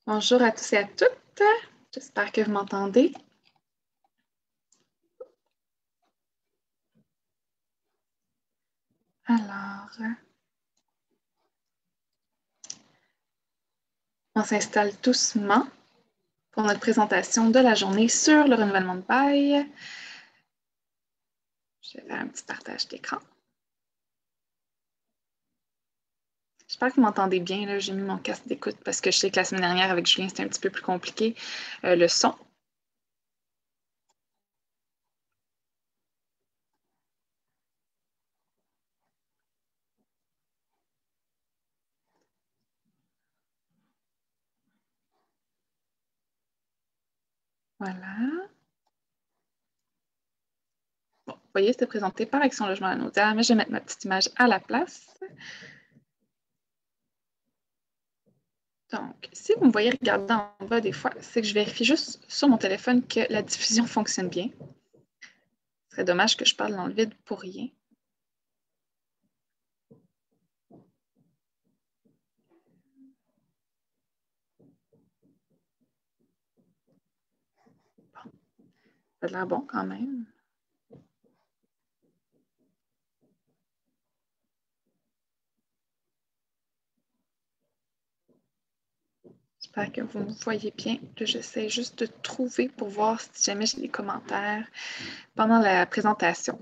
Bonjour à tous et à toutes. J'espère que vous m'entendez. Alors, on s'installe doucement pour notre présentation de la journée sur le renouvellement de bail. Je vais faire un petit partage d'écran. J'espère que vous m'entendez bien. J'ai mis mon casque d'écoute parce que je sais que la semaine dernière, avec Julien, c'était un petit peu plus compliqué, le son. Voilà. Bon, vous voyez, c'était présenté par Action Logement Lanaudière, mais je vais mettre ma petite image à la place. Donc, si vous me voyez regarder en bas des fois, c'est que je vérifie juste sur mon téléphone que la diffusion fonctionne bien. Ce serait dommage que je parle dans le vide pour rien. Bon, ça a l'air bon quand même. J'espère que vous me voyez bien. J'essaie juste de trouver pour voir si jamais j'ai des commentaires pendant la présentation.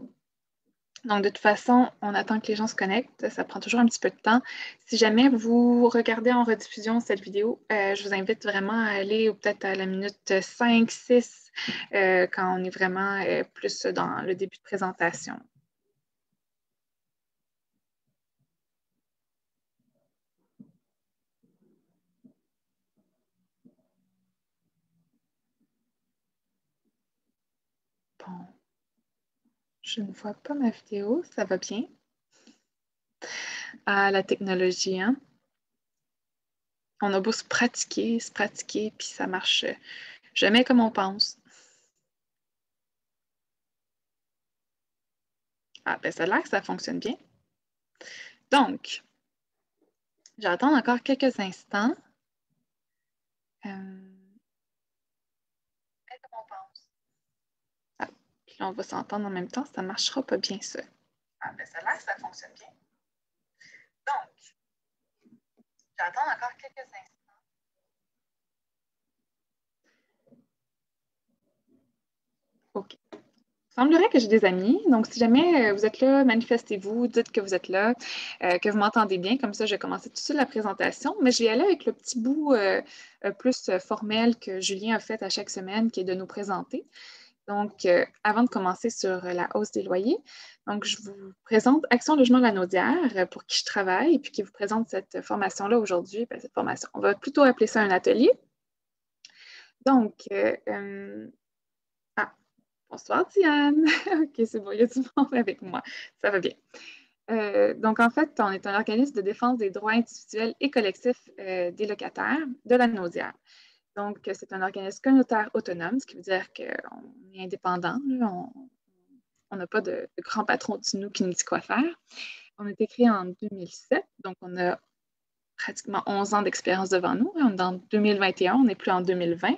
Donc, de toute façon, on attend que les gens se connectent. Ça prend toujours un petit peu de temps. Si jamais vous regardez en rediffusion cette vidéo, je vous invite vraiment à aller peut-être à la minute 5, 6, quand on est vraiment plus dans le début de présentation. Bon, je ne vois pas ma vidéo. Ça va bien? Ah, la technologie, hein? On a beau se pratiquer, puis ça marche jamais comme on pense. Ah, ben ça a l'air que ça fonctionne bien. Donc, j'attends encore quelques instants. Comme on pense. Ah, puis là, on va s'entendre en même temps, ça ne marchera pas bien, ça. Ah, ben ça a l'air que ça fonctionne bien. Donc, j'attends encore quelques instants. OK. Il semblerait que j'ai des amis. Donc, si jamais vous êtes là, manifestez-vous, dites que vous êtes là, que vous m'entendez bien. Comme ça, je vais commencer tout de suite la présentation. Mais je vais y aller avec le petit bout plus formel que Julien a fait à chaque semaine, qui est de nous présenter. Donc, avant de commencer sur la hausse des loyers, donc, je vous présente Action Logement Lanaudière pour qui je travaille, puis qui vous présente cette formation-là aujourd'hui. Cette formation, on va plutôt appeler ça un atelier. Donc, bonsoir Diane. OK, c'est bon, il y a du monde avec moi. Ça va bien. Donc, en fait, on est un organisme de défense des droits individuels et collectifs des locataires de la Naudière. Donc, c'est un organisme communautaire autonome, ce qui veut dire qu'on est indépendant. On n'a pas de grand patron au-dessus de nous qui nous dit quoi faire. On a été créé en 2007, donc on a pratiquement 11 ans d'expérience devant nous. On est en 2021, on n'est plus en 2020.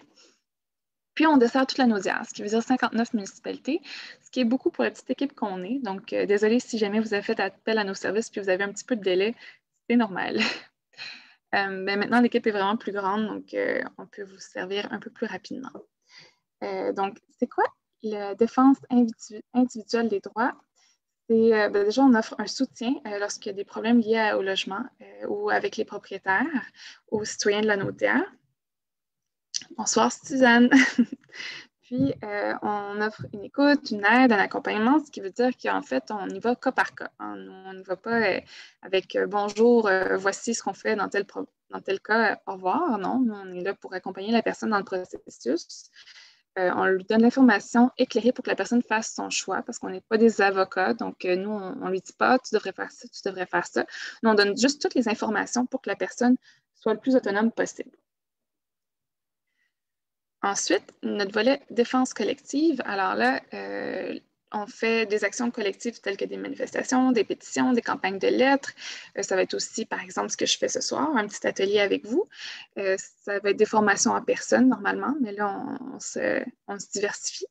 Puis, on dessert toute la Naudière, ce qui veut dire 59 municipalités, ce qui est beaucoup pour la petite équipe qu'on est. Donc, désolé si jamais vous avez fait appel à nos services puis vous avez un petit peu de délai, c'est normal. Mais maintenant, l'équipe est vraiment plus grande, donc on peut vous servir un peu plus rapidement. Donc, c'est quoi la défense individuelle des droits? Déjà, on offre un soutien lorsqu'il y a des problèmes liés au logement ou avec les propriétaires, aux citoyens de la Naudière. Bonsoir, Suzanne. Puis, on offre une écoute, une aide, un accompagnement, ce qui veut dire qu'en fait, on y va cas par cas. On n'y va pas avec bonjour, voici ce qu'on fait dans tel cas, au revoir. Non, nous, on est là pour accompagner la personne dans le processus. On lui donne l'information éclairée pour que la personne fasse son choix parce qu'on n'est pas des avocats. Donc, nous, on ne lui dit pas tu devrais faire ça, tu devrais faire ça. Nous, on donne juste toutes les informations pour que la personne soit le plus autonome possible. Ensuite, notre volet défense collective. Alors là, On fait des actions collectives telles que des manifestations, des pétitions, des campagnes de lettres. Ça va être aussi, par exemple, ce que je fais ce soir, un petit atelier avec vous. Ça va être des formations en personne normalement, mais là, on se diversifie.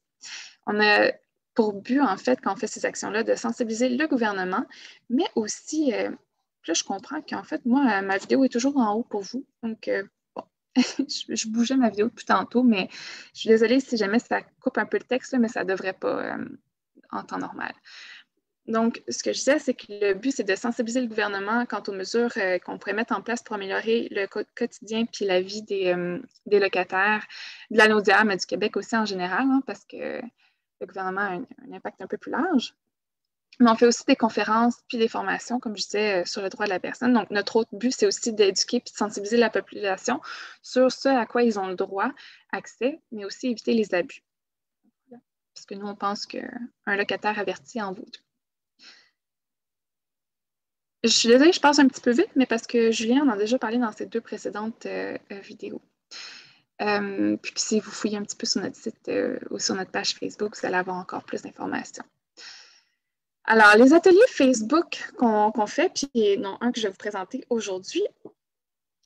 On a pour but, en fait, quand on fait ces actions-là, de sensibiliser le gouvernement, mais aussi, là, je comprends qu'en fait, moi, ma vidéo est toujours en haut pour vous. Donc, bon, je bougeais ma vidéo depuis tantôt, mais je suis désolée si jamais ça coupe un peu le texte, là, mais ça ne devrait pas en temps normal. Donc, ce que je disais, c'est que le but, c'est de sensibiliser le gouvernement quant aux mesures qu'on pourrait mettre en place pour améliorer le quotidien puis la vie des locataires de la Naudière, mais du Québec aussi en général, hein, parce que le gouvernement a un impact un peu plus large. Mais on fait aussi des conférences puis des formations, comme je disais, sur le droit de la personne. Donc, notre autre but, c'est aussi d'éduquer puis de sensibiliser la population sur ce à quoi ils ont le droit, accès, mais aussi éviter les abus. Parce que nous, on pense qu'un locataire averti en vaut deux. Je suis désolée, je passe un petit peu vite, mais parce que Julien en a déjà parlé dans ses deux précédentes vidéos. Puis si vous fouillez un petit peu sur notre site ou sur notre page Facebook, vous allez avoir encore plus d'informations. Alors, les ateliers Facebook qu'on fait, puis non, un que je vais vous présenter aujourd'hui,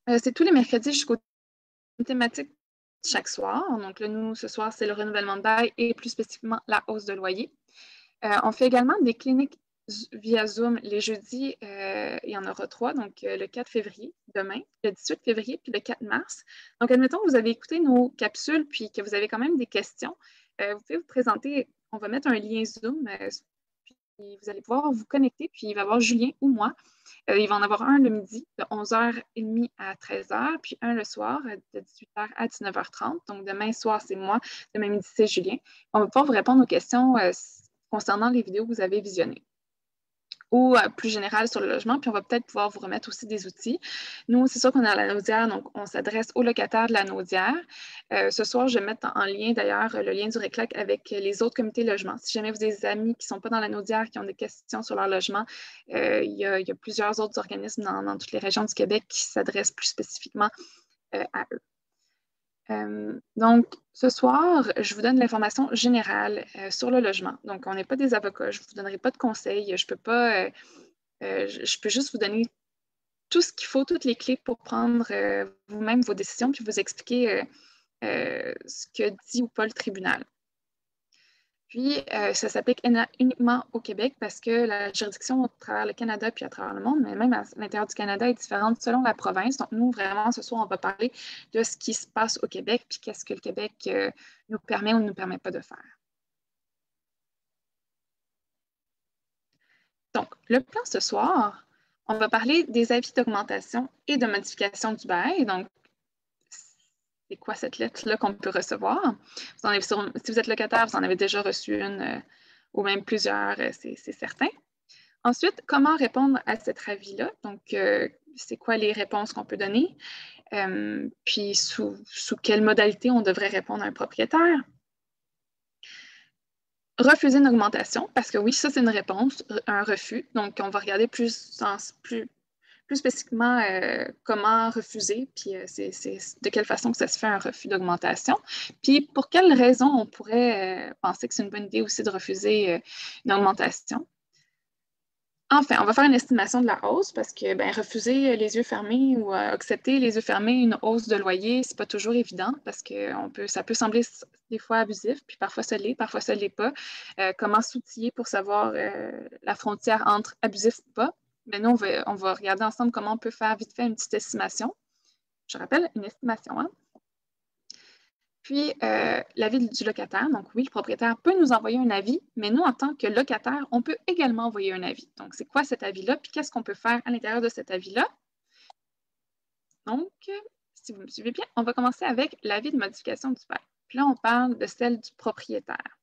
c'est tous les mercredis jusqu'au thématique chaque soir. Donc là, nous, ce soir, c'est le renouvellement de bail et plus spécifiquement la hausse de loyer. On fait également des cliniques via Zoom les jeudis. Il y en aura 3, donc le 4 février, demain, le 18 février, puis le 4 mars. Donc, admettons que vous avez écouté nos capsules, puis que vous avez quand même des questions. Vous pouvez vous présenter. On va mettre un lien Zoom, puis vous allez pouvoir vous connecter, puis il va y avoir Julien ou moi. Il va en avoir un le midi de 11h30 à 13h, puis un le soir de 18h à 19h30. Donc, demain soir, c'est moi. Demain midi, c'est Julien. On va pouvoir vous répondre aux questions concernant les vidéos que vous avez visionnées ou plus général sur le logement, puis on va peut-être pouvoir vous remettre aussi des outils. Nous, c'est sûr qu'on est à la Naudière, donc on s'adresse aux locataires de la Naudière. Ce soir, je vais mettre en lien d'ailleurs le lien du RECLAC avec les autres comités logement. Si jamais vous avez des amis qui ne sont pas dans la Naudière, qui ont des questions sur leur logement, il y a plusieurs autres organismes dans toutes les régions du Québec qui s'adressent plus spécifiquement à eux. Donc, ce soir, je vous donne l'information générale sur le logement. Donc, on n'est pas des avocats, je ne vous donnerai pas de conseils, je peux juste vous donner tout ce qu'il faut, toutes les clés pour prendre vous-même vos décisions, puis vous expliquer ce que dit ou pas le tribunal. Puis, ça s'applique uniquement au Québec parce que la juridiction à travers le Canada puis à travers le monde, mais même à l'intérieur du Canada, est différente selon la province. Donc, nous, vraiment, ce soir, on va parler de ce qui se passe au Québec puis qu'est-ce que le Québec nous permet ou ne nous permet pas de faire. Donc, le plan ce soir, on va parler des avis d'augmentation et de modification du bail. Donc, c'est quoi cette lettre-là qu'on peut recevoir? Si vous êtes locataire, vous en avez déjà reçu une ou même plusieurs, c'est certain. Ensuite, comment répondre à cet avis-là? Donc, c'est quoi les réponses qu'on peut donner? Puis, sous quelle modalité on devrait répondre à un propriétaire? Refuser une augmentation, parce que oui, ça, c'est une réponse, un refus. Donc, on va regarder plus spécifiquement comment refuser, puis c'est de quelle façon que ça se fait un refus d'augmentation. Puis, pour quelles raisons on pourrait penser que c'est une bonne idée aussi de refuser une augmentation. Enfin, on va faire une estimation de la hausse parce que refuser les yeux fermés ou accepter les yeux fermés une hausse de loyer, c'est pas toujours évident parce que ça peut sembler des fois abusif, puis parfois ça l'est, parfois ça l'est pas. Comment s'outiller pour savoir la frontière entre abusif ou pas? Mais nous, on va regarder ensemble comment on peut faire vite fait une petite estimation. Je rappelle, une estimation, hein? Puis, l'avis du locataire. Donc, oui, le propriétaire peut nous envoyer un avis, mais nous, en tant que locataire, on peut également envoyer un avis. Donc, c'est quoi cet avis-là? Puis, qu'est-ce qu'on peut faire à l'intérieur de cet avis-là? Donc, si vous me suivez bien, on va commencer avec l'avis de modification du bail. Puis là, on parle de celle du propriétaire.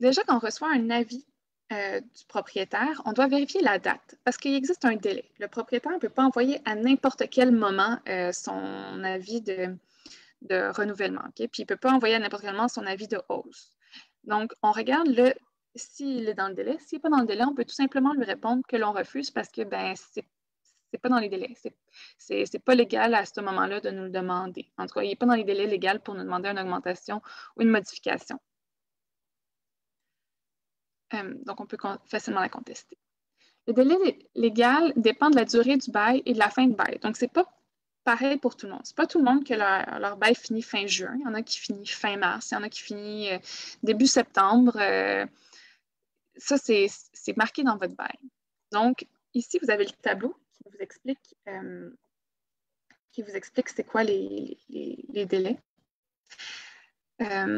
Déjà, quand on reçoit un avis du propriétaire, on doit vérifier la date parce qu'il existe un délai. Le propriétaire ne peut pas envoyer à n'importe quel moment son avis de renouvellement. Okay? Puis il ne peut pas envoyer à n'importe quel moment son avis de hausse. Donc, on regarde s'il est dans le délai. S'il n'est pas dans le délai, on peut tout simplement lui répondre que l'on refuse parce que c'est c'est pas dans les délais. C'est pas légal à ce moment-là de nous le demander. En tout cas, il n'est pas dans les délais légaux pour nous demander une augmentation ou une modification. Donc, on peut facilement la contester. Le délai légal dépend de la durée du bail et de la fin du bail. Donc, c'est pas pareil pour tout le monde. C'est pas tout le monde que leur bail finit fin juin. Il y en a qui finit fin mars, il y en a qui finit début septembre. Ça, c'est marqué dans votre bail. Donc, ici, vous avez le tableau qui vous explique c'est quoi les délais.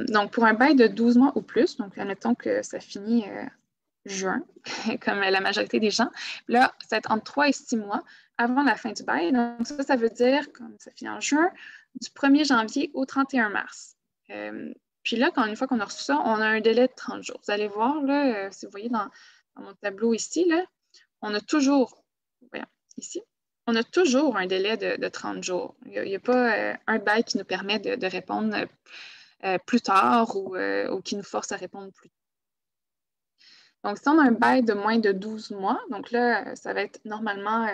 Donc, pour un bail de 12 mois ou plus, donc admettons que ça finit juin, comme la majorité des gens, là, ça va être entre 3 et 6 mois avant la fin du bail. Donc, ça veut dire, comme ça finit en juin, du 1er janvier au 31 mars. Puis là, une fois qu'on a reçu ça, on a un délai de 30 jours. Vous allez voir, là, si vous voyez dans mon tableau ici, là, on a toujours, voyons, ici, on a toujours un délai de 30 jours. Il n'y a pas un bail qui nous permet de répondre plus tard ou qui nous force à répondre plus tard. Donc, si on a un bail de moins de 12 mois, donc là, ça va être normalement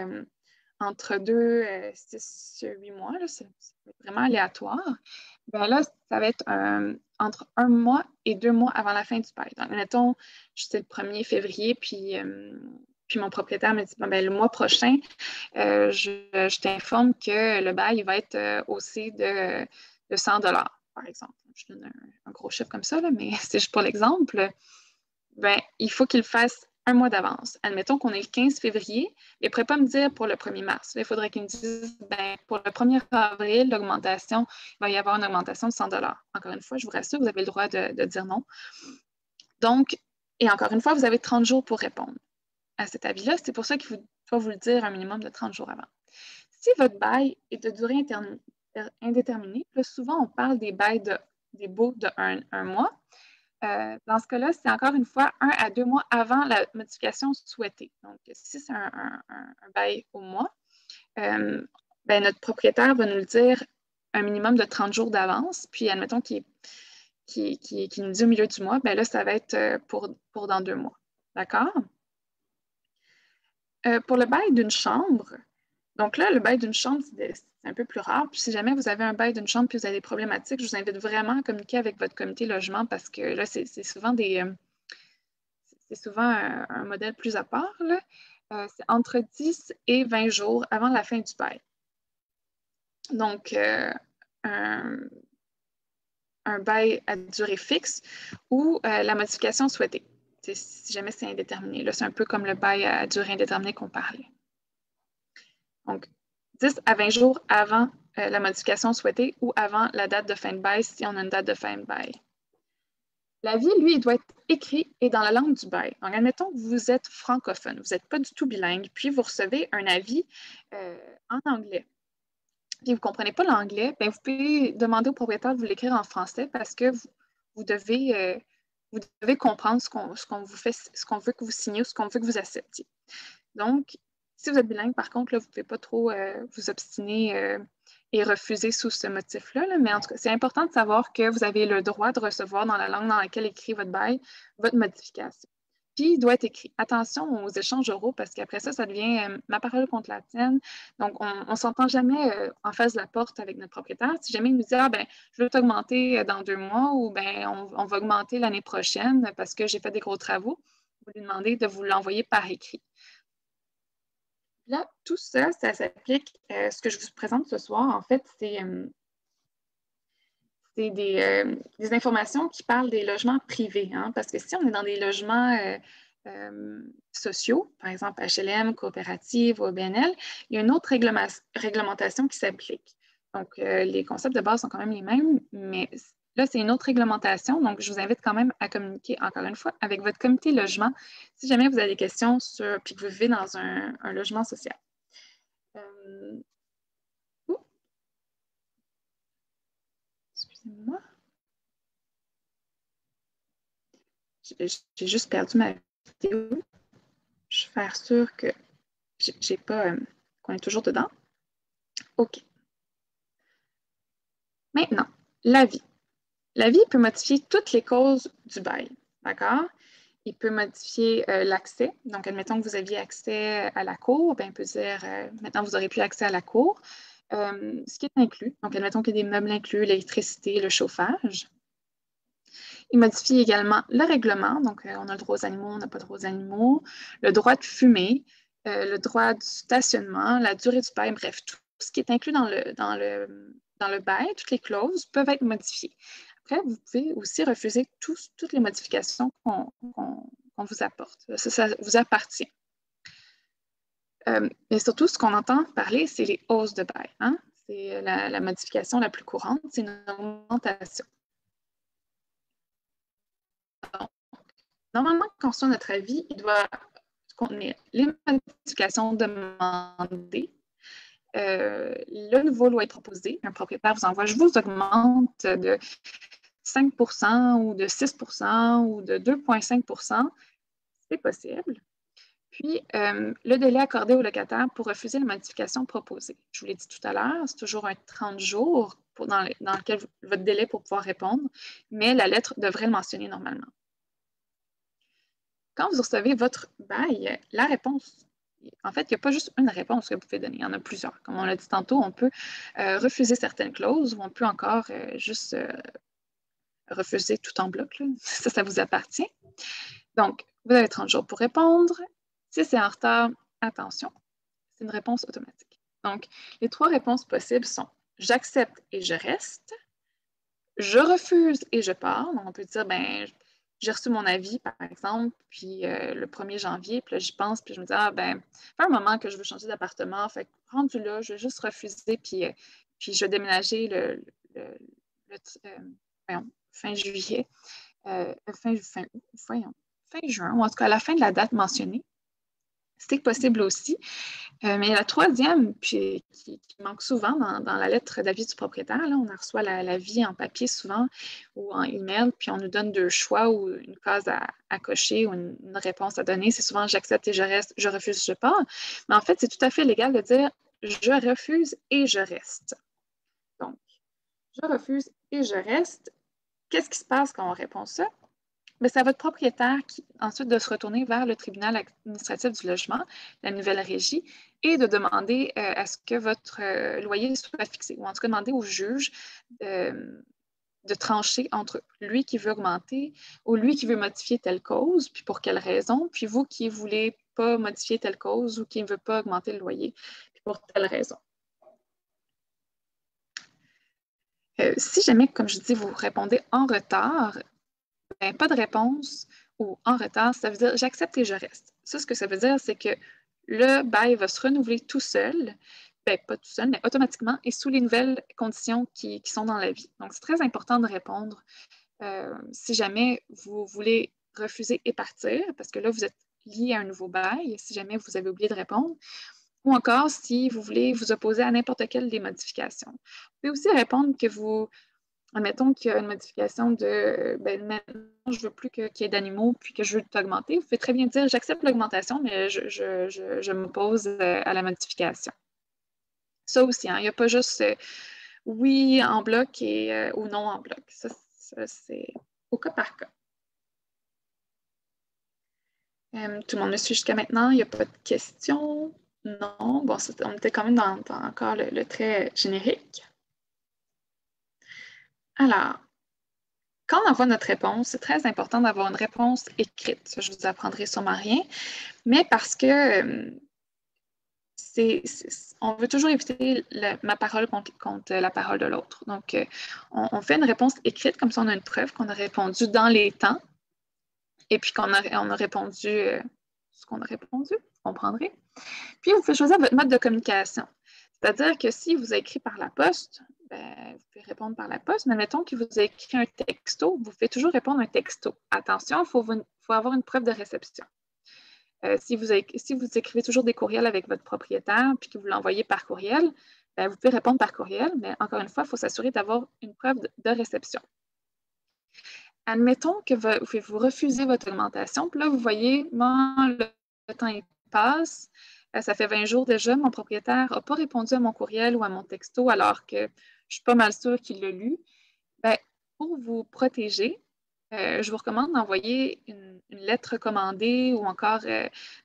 entre 2, 6, 8 mois, là, c'est vraiment aléatoire. Bien là, ça va être entre 1 mois et 2 mois avant la fin du bail. Donc, mettons, c'est le 1er février, puis mon propriétaire me dit, bon, ben, le mois prochain, je t'informe que le bail va être haussé de 100 $, par exemple. Je donne un gros chiffre comme ça, là, mais c'est juste pour l'exemple. Ben, il faut qu'il fasse un mois d'avance. Admettons qu'on est le 15 février, mais il ne pourrait pas me dire pour le 1er mars. Là, il faudrait qu'il me dise, ben, pour le 1er avril, l'augmentation, il va y avoir une augmentation de 100 $. Encore une fois, je vous rassure, vous avez le droit de dire non. Donc, et encore une fois, vous avez 30 jours pour répondre à cet avis-là. C'est pour ça qu'il faut vous le dire un minimum de 30 jours avant. Si votre bail est de durée indéterminée, là, souvent on parle des baux de un mois. Dans ce cas-là, c'est encore une fois 1 à 2 mois avant la modification souhaitée. Donc, si c'est un bail au mois, ben, notre propriétaire va nous le dire un minimum de 30 jours d'avance. Puis, admettons qu'il nous dit au milieu du mois, ben là, ça va être pour dans 2 mois. D'accord? Pour le bail d'une chambre, donc là, le bail d'une chambre, c'est un peu plus rare. Puis si jamais vous avez un bail d'une chambre et vous avez des problématiques, je vous invite vraiment à communiquer avec votre comité logement parce que là, c'est souvent un modèle plus à part. C'est entre 10 et 20 jours avant la fin du bail. Donc, un bail à durée fixe ou la modification souhaitée. Si jamais c'est indéterminé. Là, c'est un peu comme le bail à durée indéterminée qu'on parlait. Donc, 10 à 20 jours avant la modification souhaitée ou avant la date de fin de bail si on a une date de fin de bail. L'avis, lui, il doit être écrit et dans la langue du bail. Donc, admettons que vous êtes francophone, vous n'êtes pas du tout bilingue, puis vous recevez un avis en anglais. Puis vous ne comprenez pas l'anglais, bien, vous pouvez demander au propriétaire de vous l'écrire en français parce que vous devez comprendre ce qu'on vous fait, ce qu'on veut que vous signiez ou ce qu'on veut que vous acceptiez. Donc, si vous êtes bilingue, par contre, là, vous ne pouvez pas trop vous obstiner et refuser sous ce motif-là. Là. Mais en tout cas, c'est important de savoir que vous avez le droit de recevoir dans la langue dans laquelle est écrit votre bail, votre modification. Puis, il doit être écrit. Attention aux échanges oraux parce qu'après ça, ça devient ma parole contre la tienne. Donc, on ne s'entend jamais en face de la porte avec notre propriétaire. Si jamais il nous dit, ah, ben, je veux t'augmenter dans 2 mois ou ben, on va augmenter l'année prochaine parce que j'ai fait des gros travaux, vous lui demandez de vous l'envoyer par écrit. Là, tout ça, ça s'applique. Ce que je vous présente ce soir, en fait, c'est des informations qui parlent des logements privés. Hein, parce que si on est dans des logements sociaux, par exemple HLM, coopérative ou OBNL, il y a une autre réglementation qui s'applique. Donc, les concepts de base sont quand même les mêmes, mais là, c'est une autre réglementation. Donc, je vous invite quand même à communiquer, encore une fois, avec votre comité logement si jamais vous avez des questions puis que vous vivez dans un logement social. Excusez-moi. J'ai juste perdu ma vidéo. Je vais faire sûr que j'ai pas qu'on est toujours dedans. OK. Maintenant, l'avis. L'avis peut modifier toutes les causes du bail. D'accord? Il peut modifier l'accès. Donc, admettons que vous aviez accès à la cour, bien, il peut dire maintenant, vous n'aurez plus accès à la cour. Ce qui est inclus. Donc, admettons qu'il y a des meubles inclus, l'électricité, le chauffage. Il modifie également le règlement. Donc, on a le droit aux animaux, on n'a pas le droit aux animaux. Le droit de fumer, le droit du stationnement, la durée du bail, bref, tout ce qui est inclus dans le bail, toutes les clauses peuvent être modifiées. Après, vous pouvez aussi refuser toutes les modifications qu'on vous apporte. Ça vous appartient. Mais surtout, ce qu'on entend parler, c'est les hausses de bail. Hein? C'est la modification la plus courante, c'est une augmentation. Donc, normalement, quand on reçoit notre avis, il doit contenir les modifications demandées, le nouveau loyer proposé. Un propriétaire vous envoie, je vous augmente de 5 ou de 6 ou de 2,5 c'est possible. Puis, le délai accordé au locataire pour refuser la modification proposée. Je vous l'ai dit tout à l'heure, c'est toujours un 30 jours dans lequel votre délai pour pouvoir répondre, mais la lettre devrait le mentionner normalement. Quand vous recevez votre bail, la réponse, en fait, il n'y a pas juste une réponse que vous pouvez donner, il y en a plusieurs. Comme on l'a dit tantôt, on peut refuser certaines clauses ou on peut encore juste refuser tout en bloc. Là. Ça vous appartient. Donc, vous avez 30 jours pour répondre. Si c'est en retard, attention, c'est une réponse automatique. Donc, les 3 réponses possibles sont « j'accepte et je reste »,« je refuse et je pars ». Donc, on peut dire, ben, j'ai reçu mon avis, par exemple, puis le 1er janvier, puis là, j'y pense, puis je me dis, ah, ben, fait un moment que je veux changer d'appartement, fait que rendu là, je vais juste refuser, puis je vais déménager fin juillet, fin juin, ou en tout cas à la fin de la date mentionnée. C'est possible aussi. Mais la troisième, puis qui manque souvent dans la lettre d'avis du propriétaire, là, on reçoit l'avis en papier souvent ou en email, puis on nous donne 2 choix ou une case à cocher ou une réponse à donner. C'est souvent j'accepte et je reste, je refuse, je pars. Mais en fait, c'est tout à fait légal de dire je refuse et je reste. Donc, je refuse et je reste. Qu'est-ce qui se passe quand on répond ça? Mais c'est à votre propriétaire ensuite de se retourner vers le tribunal administratif du logement, la nouvelle régie, et de demander à ce que votre loyer soit fixé, ou en tout cas demander au juge de trancher entre lui qui veut augmenter ou lui qui veut modifier telle cause, puis pour quelle raison, puis vous qui ne voulez pas modifier telle cause ou qui ne veut pas augmenter le loyer, puis pour telle raison. Si jamais, comme je dis, vous répondez en retard, ben, pas de réponse ou en retard, ça veut dire j'accepte et je reste. Ça, ce que ça veut dire, c'est que le bail va se renouveler tout seul, ben, pas tout seul, mais automatiquement et sous les nouvelles conditions qui sont dans la vie. Donc, c'est très important de répondre si jamais vous voulez refuser et partir, parce que là, vous êtes lié à un nouveau bail, si jamais vous avez oublié de répondre, ou encore si vous voulez vous opposer à n'importe quelle des modifications. Vous pouvez aussi répondre que vous admettons qu'il y a une modification de ben, maintenant, je ne veux plus qu'il y ait d'animaux puis que je veux t'augmenter. Vous pouvez très bien dire j'accepte l'augmentation, mais je m'oppose à la modification. Ça aussi, hein, il n'y a pas juste oui en bloc ou non en bloc. Ça c'est au cas par cas. Tout le monde me suit jusqu'à maintenant. Il n'y a pas de questions? Non. Bon, on était quand même dans encore le trait générique. Alors, quand on envoie notre réponse, c'est très important d'avoir une réponse écrite. Ça, je ne vous apprendrai sûrement rien, mais parce que on veut toujours éviter ma parole contre la parole de l'autre. Donc, on fait une réponse écrite, comme ça on a une preuve qu'on a répondu dans les temps et puis on a répondu ce qu'on a répondu, vous comprendrez. Puis, vous pouvez choisir votre mode de communication. C'est-à-dire que si vous avez écrit par la poste, ben, vous pouvez répondre par la poste, mais mettons que vous avez écrit un texto, vous pouvez toujours répondre un texto. Attention, il faut avoir une preuve de réception. Si vous écrivez toujours des courriels avec votre propriétaire puis que vous l'envoyez par courriel, ben, vous pouvez répondre par courriel, mais encore une fois, il faut s'assurer d'avoir une preuve de réception. Admettons que vous refusez votre augmentation, puis là, vous voyez, le temps il passe, ça fait 20 jours déjà, mon propriétaire n'a pas répondu à mon courriel ou à mon texto alors que je suis pas mal sûre qu'il l'a lu. Bien, pour vous protéger, je vous recommande d'envoyer une lettre recommandée ou encore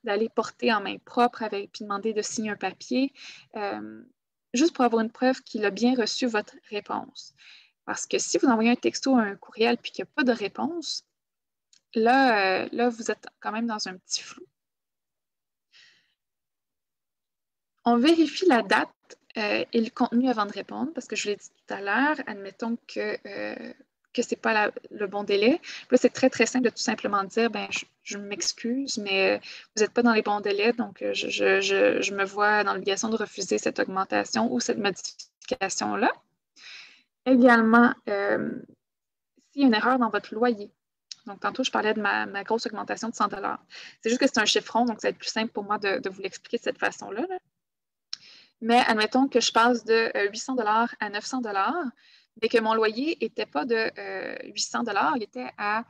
d'aller porter en main propre puis demander de signer un papier, juste pour avoir une preuve qu'il a bien reçu votre réponse. Parce que si vous envoyez un texto ou un courriel puis qu'il n'y a pas de réponse, là, vous êtes quand même dans un petit flou. On vérifie la date et le contenu avant de répondre, parce que je l'ai dit tout à l'heure, admettons que ce n'est pas le bon délai. Là, c'est très, très simple de tout simplement dire, ben, je m'excuse, mais vous n'êtes pas dans les bons délais, donc je me vois dans l'obligation de refuser cette augmentation ou cette modification-là. Également, s'il y a une erreur dans votre loyer, donc tantôt, je parlais de ma grosse augmentation de 100 $. C'est juste que c'est un chiffron, donc ça va être plus simple pour moi de vous l'expliquer de cette façon-là. Là. Mais admettons que je passe de 800 $ à 900 $, mais que mon loyer n'était pas de 800 $, il était à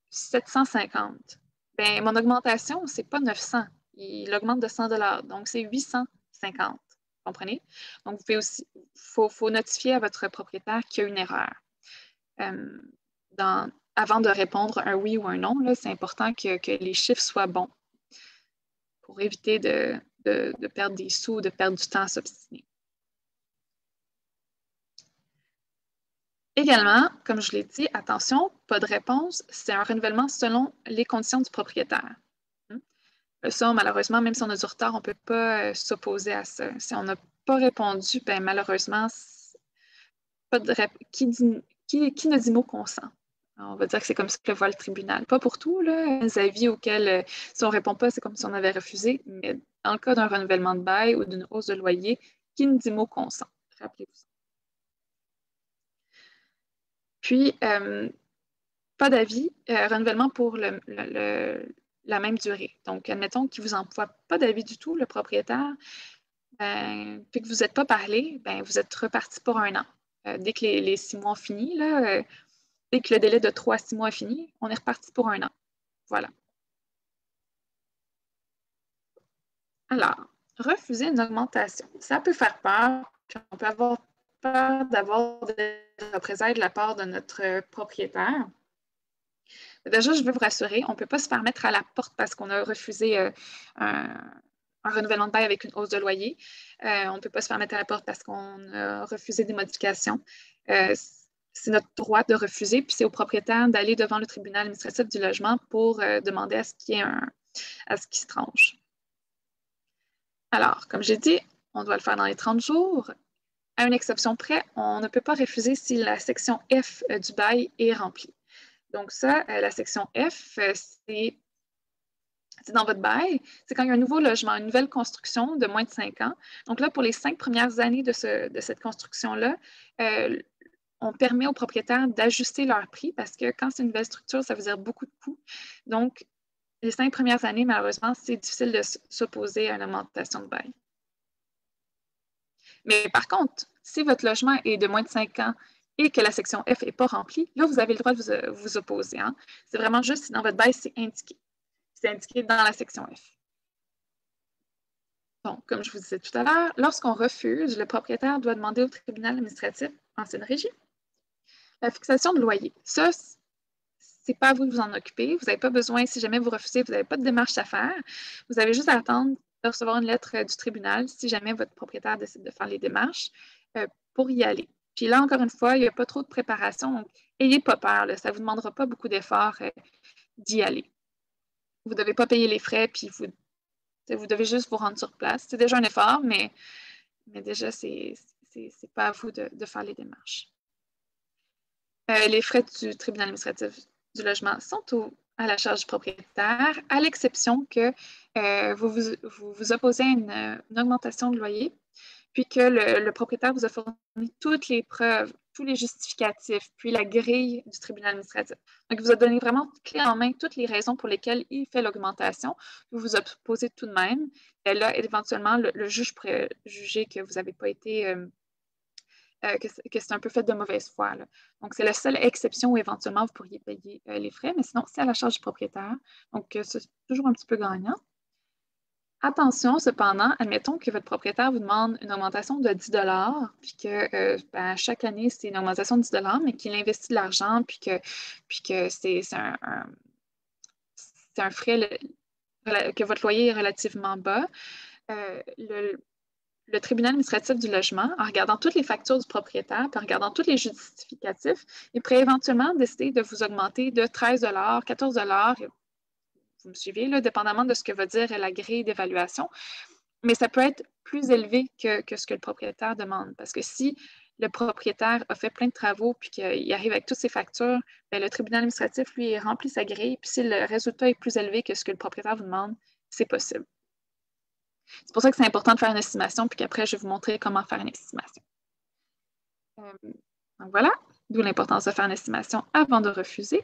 750. Bien, mon augmentation, ce n'est pas 900. Il augmente de 100 $. Donc, c'est 850. Vous comprenez? Donc, vous pouvez aussi, faut notifier à votre propriétaire qu'il y a une erreur. Avant de répondre un oui ou un non, c'est important que les chiffres soient bons pour éviter de perdre des sous, de perdre du temps à s'obstiner. Également, comme je l'ai dit, attention, pas de réponse, c'est un renouvellement selon les conditions du propriétaire. Ça, malheureusement, même si on a du retard, on ne peut pas s'opposer à ça. Si on n'a pas répondu, ben, malheureusement, qui ne dit mot consent? On va dire que c'est comme ça que le voit le tribunal. Pas pour tout, là, les avis auxquels, si on ne répond pas, c'est comme si on avait refusé, mais dans le cas d'un renouvellement de bail ou d'une hausse de loyer, qui ne dit mot consent? Rappelez-vous ça. Puis, pas d'avis, renouvellement pour la même durée. Donc, admettons qu'il ne vous envoie pas d'avis du tout, le propriétaire, puis que vous n'êtes pas parlé, ben, vous êtes reparti pour 1 an. Dès que les 6 mois ont fini, là, dès que le délai de 3 à 6 mois est fini, on est reparti pour 1 an. Voilà. Alors, refuser une augmentation, ça peut faire peur, puis on peut avoir peur d'avoir des représailles de la part de notre propriétaire. Déjà, je veux vous rassurer, on ne peut pas se faire mettre à la porte parce qu'on a refusé un renouvellement de bail avec une hausse de loyer. On ne peut pas se faire mettre à la porte parce qu'on a refusé des modifications. C'est notre droit de refuser, puis c'est au propriétaire d'aller devant le tribunal administratif du logement pour demander à ce qu'il se tranche. Alors, comme j'ai dit, on doit le faire dans les 30 jours. À une exception près, on ne peut pas refuser si la section F du bail est remplie. Donc ça, la section F, c'est dans votre bail, c'est quand il y a un nouveau logement, une nouvelle construction de moins de 5 ans. Donc là, pour les 5 premières années de cette construction-là, on permet aux propriétaires d'ajuster leur prix parce que quand c'est une nouvelle structure, ça veut dire beaucoup de coûts. Donc, les 5 premières années, malheureusement, c'est difficile de s'opposer à une augmentation de bail. Mais par contre, si votre logement est de moins de 5 ans et que la section F n'est pas remplie, là, vous avez le droit de vous opposer. Hein? C'est vraiment juste si dans votre bail, c'est indiqué. C'est indiqué dans la section F. Donc, comme je vous disais tout à l'heure, lorsqu'on refuse, le propriétaire doit demander au tribunal administratif ancienne régie la fixation de loyer. Ça, c'est pas à vous de vous en occuper. Vous n'avez pas besoin, si jamais vous refusez, vous n'avez pas de démarche à faire. Vous avez juste à attendre de recevoir une lettre du tribunal si jamais votre propriétaire décide de faire les démarches pour y aller. Puis là, encore une fois, il n'y a pas trop de préparation, donc n'ayez pas peur. Là, ça ne vous demandera pas beaucoup d'efforts d'y aller. Vous ne devez pas payer les frais, puis vous devez juste vous rendre sur place. C'est déjà un effort, mais déjà, c'est pas à vous de faire les démarches. Les frais du tribunal administratif du logement sont à la charge du propriétaire, à l'exception que vous opposez à une augmentation de loyer, puis que le propriétaire vous a fourni toutes les preuves, tous les justificatifs, puis la grille du tribunal administratif. Donc, il vous a donné vraiment clé en main toutes les raisons pour lesquelles il fait l'augmentation. Vous vous opposez tout de même. Et là, éventuellement, le juge pourrait juger que vous n'avez pas été... que c'est un peu fait de mauvaise foi. Là. Donc, c'est la seule exception où éventuellement vous pourriez payer les frais, mais sinon, c'est à la charge du propriétaire. Donc, c'est toujours un petit peu gagnant. Attention, cependant, admettons que votre propriétaire vous demande une augmentation de 10 puis que chaque année, c'est une augmentation de 10 mais qu'il investit de l'argent, puis que c'est un frais que votre loyer est relativement bas. Le tribunal administratif du logement, en regardant toutes les factures du propriétaire, puis en regardant tous les justificatifs, il pourrait éventuellement décider de vous augmenter de 13 14 vous me suivez, là, dépendamment de ce que va dire la grille d'évaluation. Mais ça peut être plus élevé que ce que le propriétaire demande. Parce que si le propriétaire a fait plein de travaux puis qu'il arrive avec toutes ses factures, bien, le tribunal administratif, lui, il remplit sa grille. Puis si le résultat est plus élevé que ce que le propriétaire vous demande, c'est possible. C'est pour ça que c'est important de faire une estimation, puis qu'après, je vais vous montrer comment faire une estimation. Donc voilà, d'où l'importance de faire une estimation avant de refuser.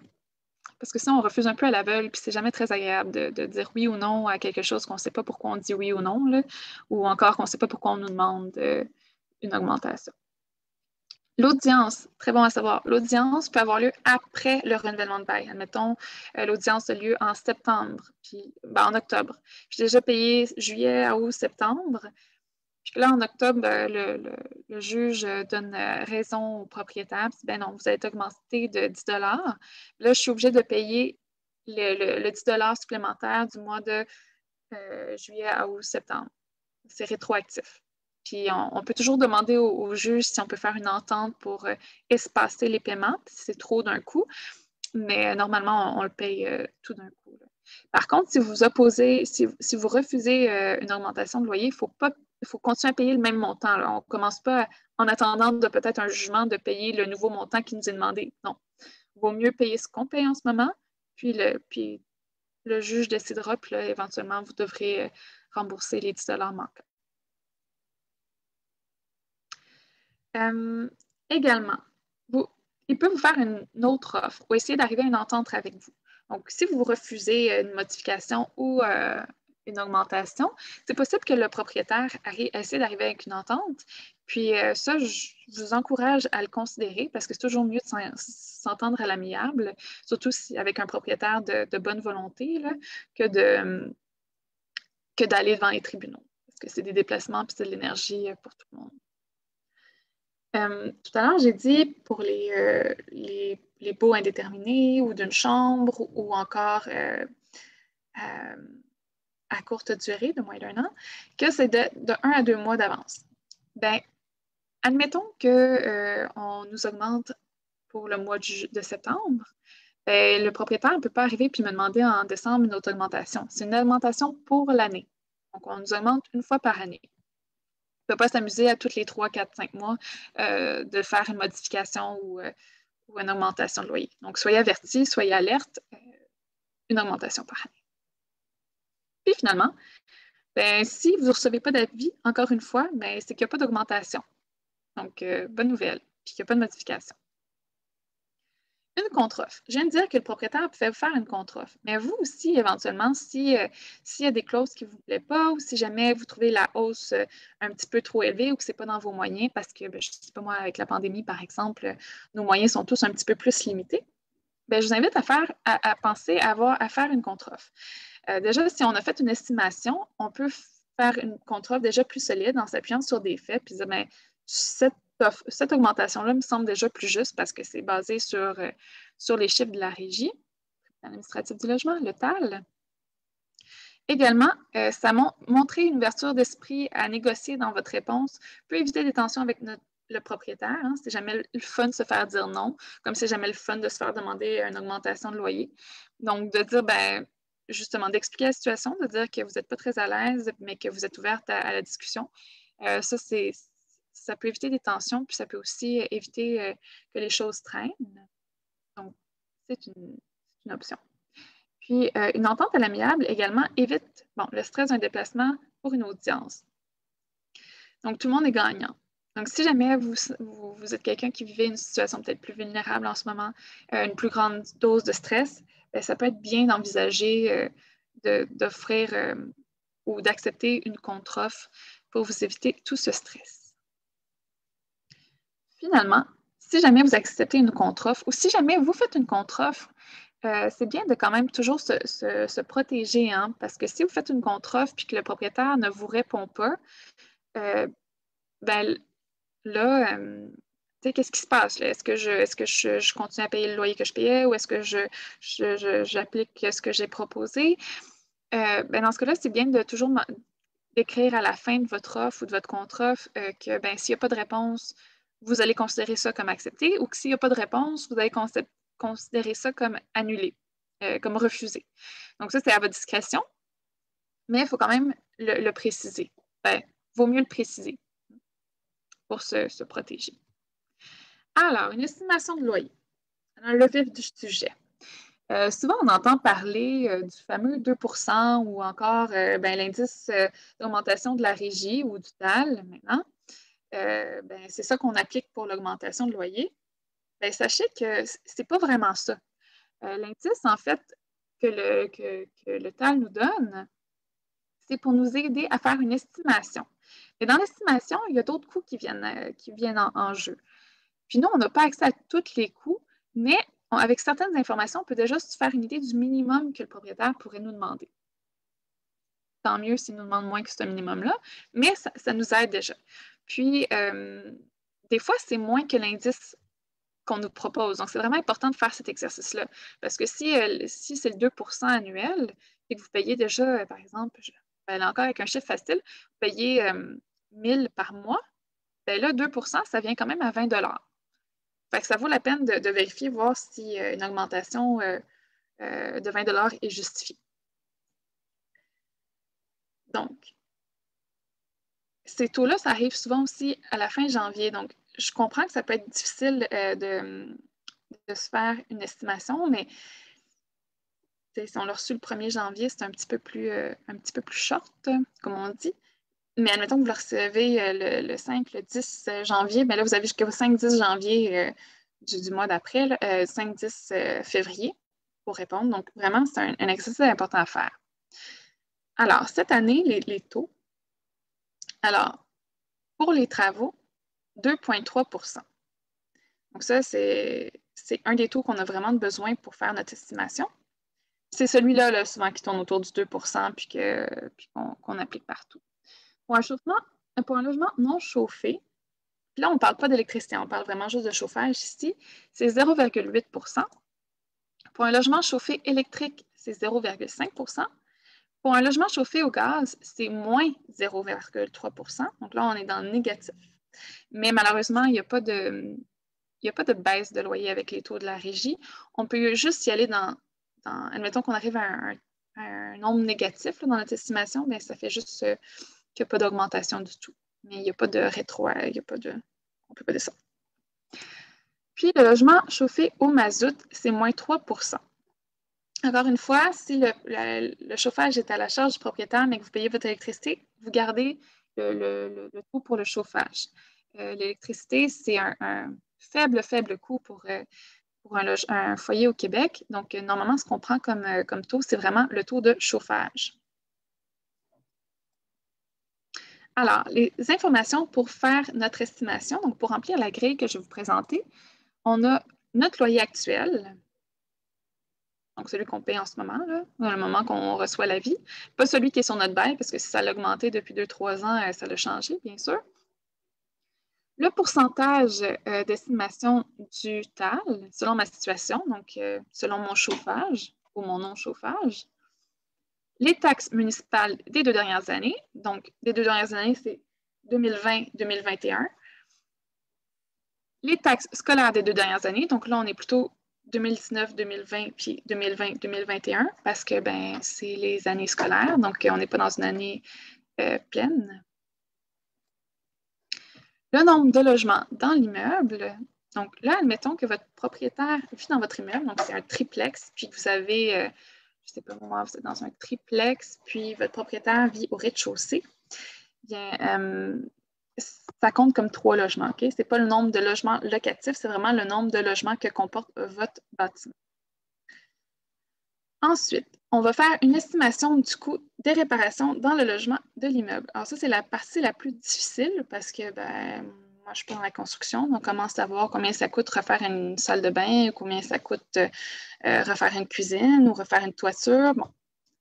Parce que si on refuse un peu à l'aveugle, puis c'est jamais très agréable de dire oui ou non à quelque chose qu'on ne sait pas pourquoi on dit oui ou non, là, ou encore qu'on ne sait pas pourquoi on nous demande une augmentation. L'audience, très bon à savoir, l'audience peut avoir lieu après le renouvellement de bail. Admettons, l'audience a lieu en septembre, puis en octobre. J'ai déjà payé juillet, août, septembre. Puis là, en octobre, le juge donne raison au propriétaire. Puis, ben non, vous êtes augmenté de 10 Là, je suis obligée de payer le 10 supplémentaire du mois de juillet à août, septembre. C'est rétroactif. Puis on peut toujours demander au juge si on peut faire une entente pour espacer les paiements, si c'est trop d'un coup. Mais normalement, on le paye tout d'un coup. Là. Par contre, si vous opposez, si vous refusez une augmentation de loyer, il faut continuer à payer le même montant. Là. On ne commence pas en attendant de peut-être un jugement de payer le nouveau montant qui nous est demandé. Non. Il vaut mieux payer ce qu'on paye en ce moment, puis le juge décidera, puis là, éventuellement, vous devrez rembourser les 10 manquants. Également, il peut vous faire une autre offre ou essayer d'arriver à une entente avec vous. Donc, si vous refusez une modification ou une augmentation, c'est possible que le propriétaire essaie d'arriver avec une entente. Puis ça, je vous encourage à le considérer parce que c'est toujours mieux de s'entendre à l'amiable, surtout avec un propriétaire de bonne volonté, là, que d'aller devant les tribunaux. Parce que c'est des déplacements et c'est de l'énergie pour tout le monde. Tout à l'heure, j'ai dit pour les baux indéterminés ou d'une chambre ou encore à courte durée, de moins d'1 an, que c'est de 1 à 2 mois d'avance. Bien, admettons qu'on nous augmente pour le mois de septembre. Bien, le propriétaire ne peut pas arriver et me demander en décembre une autre augmentation. C'est une augmentation pour l'année. Donc, on nous augmente une fois par année. On ne peut pas s'amuser à tous les 3, 4, 5 mois de faire une modification ou une augmentation de loyer. Donc, soyez avertis, soyez alertes, une augmentation par année. Puis finalement, ben, si vous ne recevez pas d'avis, encore une fois, ben, c'est qu'il n'y a pas d'augmentation. Donc, bonne nouvelle, puis qu'il n'y a pas de modification. Une contre-offre. Je viens de dire que le propriétaire pouvait vous faire une contre-offre, mais vous aussi, éventuellement, s'il y a des clauses qui ne vous plaisent pas ou si jamais vous trouvez la hausse un petit peu trop élevée ou que ce n'est pas dans vos moyens, parce que, ben, je ne sais pas moi, avec la pandémie, par exemple, nos moyens sont tous un petit peu plus limités, ben, je vous invite à penser à faire une contre-offre. Déjà, si on a fait une estimation, on peut faire une contre-offre déjà plus solide en s'appuyant sur des faits, puis dire, bien, cette augmentation-là me semble déjà plus juste parce que c'est basé sur les chiffres de la régie, l'administratif du logement, le TAL. Également, montrer une ouverture d'esprit à négocier dans votre réponse peut éviter des tensions avec le propriétaire. Hein. C'est jamais le fun de se faire dire non, comme c'est jamais le fun de se faire demander une augmentation de loyer. Donc, de dire, ben, justement, d'expliquer la situation, de dire que vous n'êtes pas très à l'aise, mais que vous êtes ouverte à la discussion. Ça peut éviter des tensions, puis ça peut aussi éviter que les choses traînent. Donc, c'est une option. Puis, une entente à l'amiable également évite le stress d'un déplacement pour une audience. Donc, tout le monde est gagnant. Donc, si jamais vous êtes quelqu'un qui vivait une situation peut-être plus vulnérable en ce moment, une plus grande dose de stress, bien, ça peut être bien d'envisager d'offrir ou d'accepter une contre-offre pour vous éviter tout ce stress. Finalement, si jamais vous acceptez une contre-offre ou si jamais vous faites une contre-offre, c'est bien de quand même toujours se protéger, hein, parce que si vous faites une contre-offre puis que le propriétaire ne vous répond pas, ben là, tu sais, qu'est-ce qui se passe, là? Est-ce que je continue à payer le loyer que je payais ou est-ce que j'applique ce que j'ai proposé? Ben dans ce cas-là, c'est bien de toujours d'écrire à la fin de votre offre ou de votre contre-offre que ben, s'il n'y a pas de réponse, vous allez considérer ça comme accepté ou que s'il n'y a pas de réponse, vous allez considérer ça comme annulé, comme refusé. Donc ça, c'est à votre discrétion, mais il faut quand même le préciser. Ben, vaut mieux le préciser pour se protéger. Alors, une estimation de loyer. Alors, le vif du sujet. Souvent, on entend parler du fameux 2% ou encore ben, l'indice d'augmentation de la régie ou du TAL maintenant. Ben, c'est ça qu'on applique pour l'augmentation de loyer. Ben, sachez que ce n'est pas vraiment ça. L'indice, en fait, que le TAL nous donne, c'est pour nous aider à faire une estimation. Et dans l'estimation, il y a d'autres coûts qui viennent en jeu. Puis nous, on n'a pas accès à tous les coûts, mais avec certaines informations, on peut déjà se faire une idée du minimum que le propriétaire pourrait nous demander. Tant mieux s'il nous demande moins que ce minimum-là, mais ça nous aide déjà. Puis, des fois, c'est moins que l'indice qu'on nous propose. Donc, c'est vraiment important de faire cet exercice-là. Parce que si c'est le 2% annuel et que vous payez déjà, par exemple, là encore avec un chiffre facile, vous payez 1000 par mois, bien là, 2%, ça vient quand même à 20 $. Fait que ça vaut la peine de vérifier, voir si une augmentation de 20 $ est justifiée. Donc, ces taux-là, ça arrive souvent aussi à la fin janvier. Donc, je comprends que ça peut être difficile de se faire une estimation, mais si on l'a reçu le 1er janvier, c'est un petit peu plus short, comme on dit. Mais admettons que vous le recevez le 5, le 10 janvier, bien là, vous avez jusqu'au 5-10 janvier du mois d'après, 5-10 février pour répondre. Donc, vraiment, c'est un exercice important à faire. Alors, cette année, les taux. Alors, pour les travaux, 2,3 %. Donc, ça, c'est un des taux qu'on a vraiment besoin pour faire notre estimation. C'est celui-là, là, souvent, qui tourne autour du 2 % puis qu'on applique partout. Pour un logement non chauffé, puis là, on ne parle pas d'électricité, on parle vraiment juste de chauffage ici, c'est 0,8 %. Pour un logement chauffé électrique, c'est 0,5 %. Pour un logement chauffé au gaz, c'est moins 0,3 %. Donc là, on est dans le négatif. Mais malheureusement, il n'y a pas de baisse de loyer avec les taux de la régie. On peut juste y aller admettons qu'on arrive à un nombre négatif là, dans notre estimation, bien, ça fait juste qu'il n'y a pas d'augmentation du tout. Mais il n'y a pas de rétro, on ne peut pas descendre. Puis, le logement chauffé au mazout, c'est moins 3 %. Encore une fois, si le chauffage est à la charge du propriétaire, mais que vous payez votre électricité, vous gardez le coût pour le chauffage. L'électricité, c'est un faible coût pour un foyer au Québec. Donc, normalement, ce qu'on prend comme taux, c'est vraiment le taux de chauffage. Alors, les informations pour faire notre estimation, donc pour remplir la grille que je vais vous présenter, on a notre loyer actuel, donc celui qu'on paye en ce moment, là, dans le moment qu'on reçoit l'avis, pas celui qui est sur notre bail, parce que si ça l'a augmenté depuis 2-3 ans, ça l'a changé, bien sûr. Le pourcentage d'estimation du TAL, selon ma situation, donc selon mon chauffage ou mon non-chauffage. Les taxes municipales des 2 dernières années, donc des 2 dernières années, c'est 2020-2021. Les taxes scolaires des 2 dernières années, donc là, on est plutôt 2019-2020 puis 2020-2021 parce que ben, c'est les années scolaires, donc on n'est pas dans une année pleine. Le nombre de logements dans l'immeuble. Donc là, admettons que votre propriétaire vit dans votre immeuble, donc c'est un triplex, puis que vous avez, je ne sais pas moi, vous êtes dans un triplex, puis votre propriétaire vit au rez-de-chaussée. Bien, ça compte comme 3 logements, OK? Ce n'est pas le nombre de logements locatifs, c'est vraiment le nombre de logements que comporte votre bâtiment. Ensuite, on va faire une estimation du coût des réparations dans le logement de l'immeuble. Alors ça, c'est la partie la plus difficile parce que, ben, je suis pas dans la construction, on commence à voir combien ça coûte refaire une salle de bain, combien ça coûte refaire une cuisine ou refaire une toiture. Bon,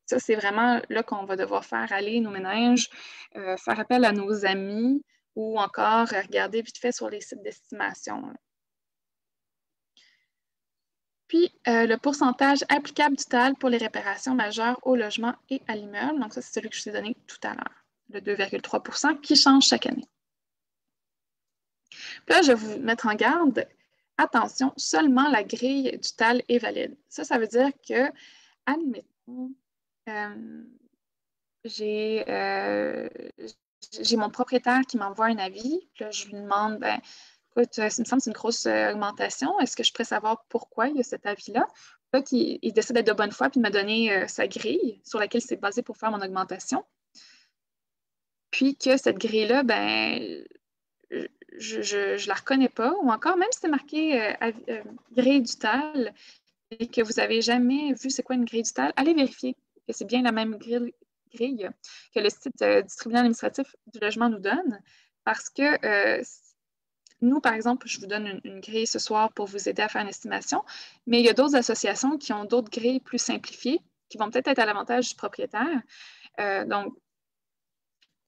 ça, c'est vraiment là qu'on va devoir faire aller nos ménages, faire appel à nos amis ou encore regarder vite fait sur les sites d'estimation. Puis, le pourcentage applicable du TAL pour les réparations majeures au logement et à l'immeuble. Donc, ça, c'est celui que je vous ai donné tout à l'heure, le 2,3 % qui change chaque année. Puis là, je vais vous mettre en garde. Attention, seulement la grille du TAL est valide. Ça veut dire que, admettons, j'ai mon propriétaire qui m'envoie un avis. Puis là, je lui demande, ben, écoute, ça me semble que c'est une grosse augmentation. Est-ce que je pourrais savoir pourquoi il y a cet avis-là? Là, il décide d'être de bonne foi puis de me donner sa grille sur laquelle c'est basé pour faire mon augmentation. Puis que cette grille-là, ben, je la reconnais pas. Ou encore, même si c'est marqué grille du TAL et que vous n'avez jamais vu c'est quoi une grille du TAL, allez vérifier que c'est bien la même grille que le site du tribunal administratif du logement nous donne. Parce que nous, par exemple, je vous donne une grille ce soir pour vous aider à faire une estimation, mais il y a d'autres associations qui ont d'autres grilles plus simplifiées qui vont peut-être être à l'avantage du propriétaire. Donc,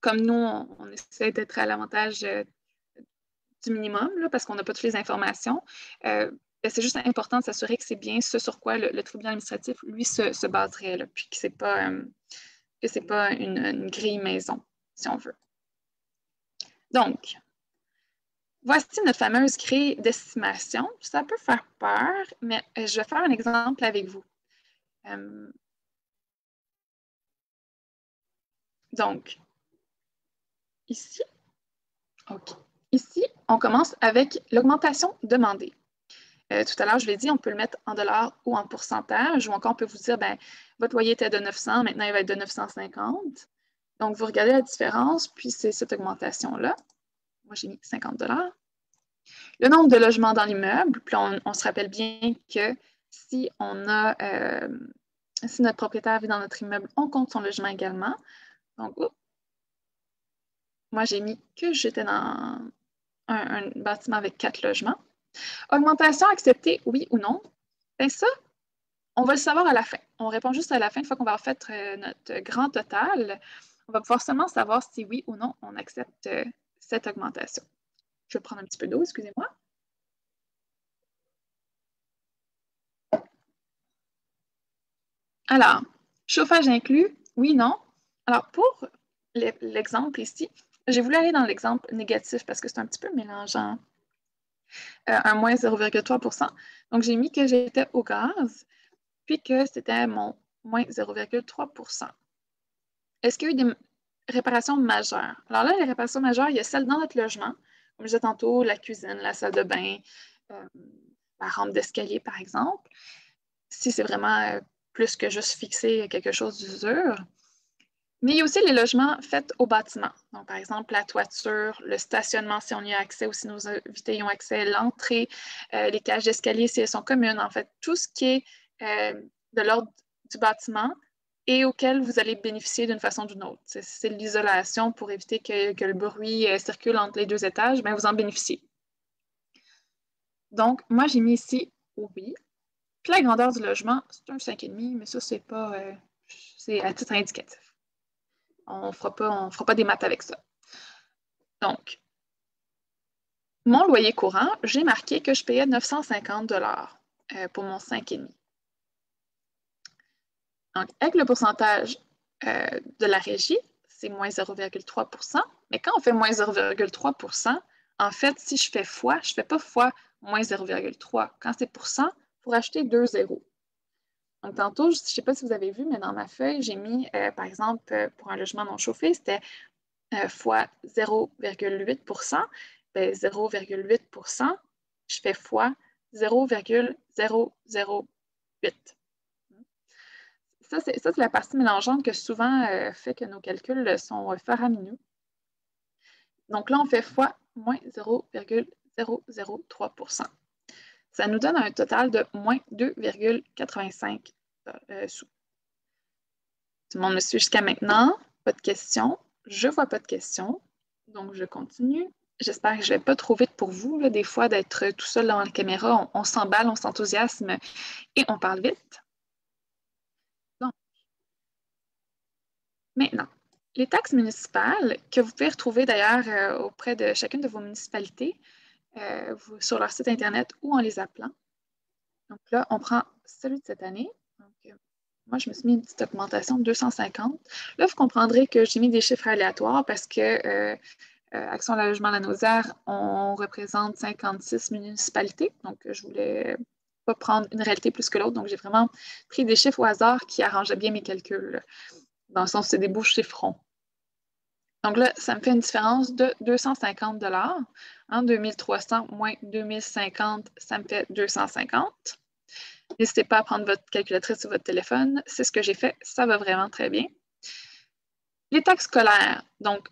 comme nous, on essaie d'être à l'avantage du minimum, là, parce qu'on n'a pas toutes les informations, c'est juste important de s'assurer que c'est bien ce sur quoi le tribunal administratif, lui, se baserait, là, puis que ce n'est pas une grille maison, si on veut. Donc, voici notre fameuse grille d'estimation. Ça peut faire peur, mais je vais faire un exemple avec vous. Donc, ici, OK. Ici, on commence avec l'augmentation demandée. Tout à l'heure, je l'ai dit, on peut le mettre en dollars ou en pourcentage, ou encore on peut vous dire, ben, votre loyer était de 900, maintenant il va être de 950. Donc, vous regardez la différence, puis c'est cette augmentation-là. Moi, j'ai mis 50 $. Le nombre de logements dans l'immeuble, puis on se rappelle bien que si si notre propriétaire vit dans notre immeuble, on compte son logement également. Donc, moi, j'ai mis que j'étais dans un bâtiment avec 4 logements. Augmentation acceptée, oui ou non? Bien ça, on va le savoir à la fin. On répond juste à la fin, une fois qu'on va avoir fait notre grand total. On va pouvoir seulement savoir si oui ou non on accepte cette augmentation. Je vais prendre un petit peu d'eau, excusez-moi. Alors, chauffage inclus, oui, non. Alors, pour l'exemple ici, j'ai voulu aller dans l'exemple négatif parce que c'est un petit peu mélangeant. Un moins 0,3 %. Donc, j'ai mis que j'étais au gaz, puis que c'était mon moins 0,3 %. Est-ce qu'il y a eu des réparations majeures? Alors là, les réparations majeures, il y a celles dans notre logement, comme je disais tantôt, la cuisine, la salle de bain, la rampe d'escalier, par exemple. Si c'est vraiment plus que juste fixer quelque chose d'usure. Mais il y a aussi les logements faits au bâtiment. Donc, par exemple, la toiture, le stationnement, si on y a accès ou si nos invités y ont accès, l'entrée, les cages d'escalier, si elles sont communes. En fait, tout ce qui est de l'ordre du bâtiment et auquel vous allez bénéficier d'une façon ou d'une autre. C'est l'isolation pour éviter que le bruit circule entre les deux étages, bien, vous en bénéficiez. Donc, moi, j'ai mis ici oui. Puis la grandeur du logement, c'est un 5,5, mais ça, c'est pas. C'est à titre indicatif. On ne fera pas des maths avec ça. Donc, mon loyer courant, j'ai marqué que je payais 950 $ pour mon 5,5. Donc, avec le pourcentage de la régie, c'est moins 0,3 %. Mais quand on fait moins 0,3 %, en fait, si je fais fois, je ne fais pas fois moins 0,3. Quand c'est pourcent, il faut rajouter 2 zéros. Donc, tantôt, je ne sais pas si vous avez vu, mais dans ma feuille, j'ai mis, par exemple, pour un logement non chauffé, c'était fois 0,8 %. Bien, 0,8 %, je fais fois 0,008. Ça, c'est la partie mélangeante que souvent fait que nos calculs sont faramineux. Donc là, on fait fois moins 0,003 %. Ça nous donne un total de moins 2,85 sous. Tout le monde me suit jusqu'à maintenant? Pas de questions? Je ne vois pas de questions. Donc, je continue. J'espère que je ne vais pas trop vite pour vous, là, des fois, d'être tout seul devant la caméra. On s'emballe, on s'enthousiasme et on parle vite. Donc, maintenant, les taxes municipales que vous pouvez retrouver d'ailleurs auprès de chacune de vos municipalités sur leur site Internet ou en les appelant. Donc là, on prend celui de cette année. Donc, moi, je me suis mis une petite augmentation de 250. Là, vous comprendrez que j'ai mis des chiffres aléatoires parce que Action Logement Lanaudière, on représente 56 municipalités. Donc, je voulais pas prendre une réalité plus que l'autre. Donc, j'ai vraiment pris des chiffres au hasard qui arrangeaient bien mes calculs, dans le sens où c'est des beaux chiffrons. Donc là, ça me fait une différence de 250 $. 2300 moins 2050, ça me fait 250. N'hésitez pas à prendre votre calculatrice ou votre téléphone. C'est ce que j'ai fait. Ça va vraiment très bien. Les taxes scolaires. Donc,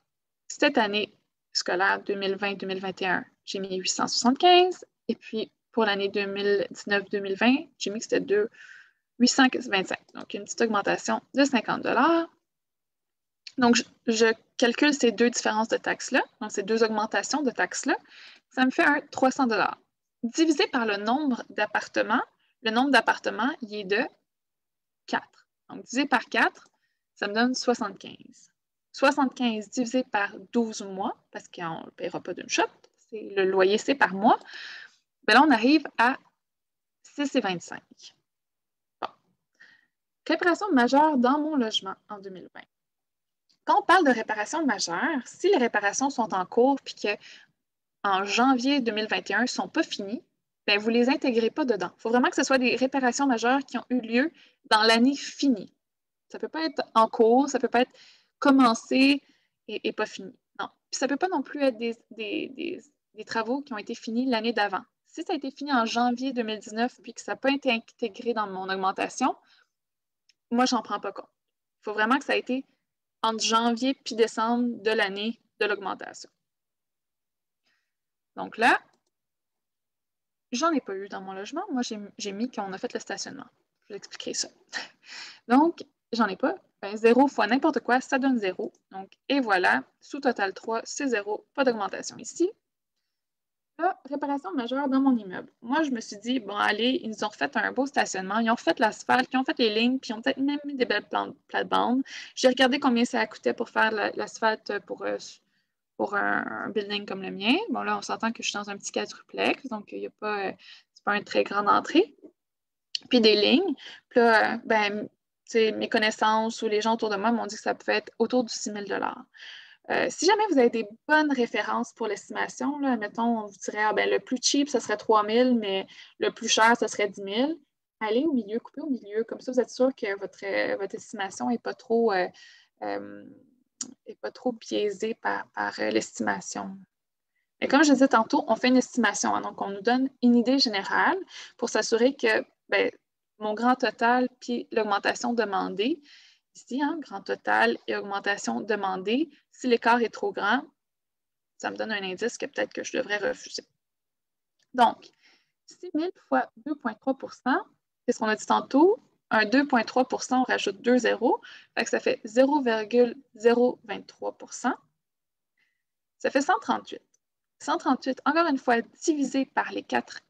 cette année scolaire 2020-2021, j'ai mis 875. Et puis, pour l'année 2019-2020, j'ai mis que c'était 825. Donc, une petite augmentation de 50 $. Donc, je calcule ces deux différences de taxes-là, donc ces deux augmentations de taxes-là, ça me fait un 300 $. Divisé par le nombre d'appartements, il est de 4. Donc, divisé par 4, ça me donne 75. 75 divisé par 12 mois, parce qu'on ne paiera pas d'une shot, le loyer, c'est par mois. Bien là, on arrive à 6,25. Bon. Réparation majeure dans mon logement en 2020. Quand on parle de réparation majeure, si les réparations sont en cours et qu'en janvier 2021 ne sont pas finies, bien, vous ne les intégrez pas dedans. Il faut vraiment que ce soit des réparations majeures qui ont eu lieu dans l'année finie. Ça ne peut pas être en cours, ça ne peut pas être commencé et pas fini. Non. Puis ça ne peut pas non plus être des travaux qui ont été finis l'année d'avant. Si ça a été fini en janvier 2019 puis que ça n'a pas été intégré dans mon augmentation, moi, je n'en prends pas compte. Il faut vraiment que ça ait été entre janvier puis décembre de l'année de l'augmentation. Donc là, j'en ai pas eu dans mon logement. Moi, j'ai mis qu'on a fait le stationnement. Je vais expliquer ça. Donc, j'en ai pas. Ben, 0 fois n'importe quoi, ça donne 0. Donc, et voilà, sous total 3, c'est 0. Pas d'augmentation ici. Là, réparation majeure dans mon immeuble. Moi, je me suis dit, bon, allez, ils nous ont refait un beau stationnement. Ils ont refait l'asphalte, ils ont fait les lignes, puis ils ont peut-être même mis des belles plates-bandes. J'ai regardé combien ça coûtait pour faire l'asphalte pour un building comme le mien. Bon, là, on s'entend que je suis dans un petit quadruplex, donc il n'y a pas, c'est pas une très grande entrée. Puis des lignes. Puis là, ben, mes connaissances ou les gens autour de moi m'ont dit que ça pouvait être autour du 6 000 $. Si jamais vous avez des bonnes références pour l'estimation, mettons, on vous dirait, ah, ben, le plus cheap, ce serait 3 000, mais le plus cher, ce serait 10 000. Allez au milieu, coupez au milieu. Comme ça, vous êtes sûr que votre estimation n'est pas trop biaisée par l'estimation. Et comme je disais tantôt, on fait une estimation. Hein, donc, on nous donne une idée générale pour s'assurer que ben, mon grand total puis l'augmentation demandée, ici, hein, grand total et augmentation demandée, si l'écart est trop grand, ça me donne un indice que peut-être que je devrais refuser. Donc, 6 000 fois 2,3 %, c'est ce qu'on a dit tantôt. Un 2,3 %, on rajoute 2 zéros, ça fait 0,023 %. Ça fait 138. 138, encore une fois, divisé par les 4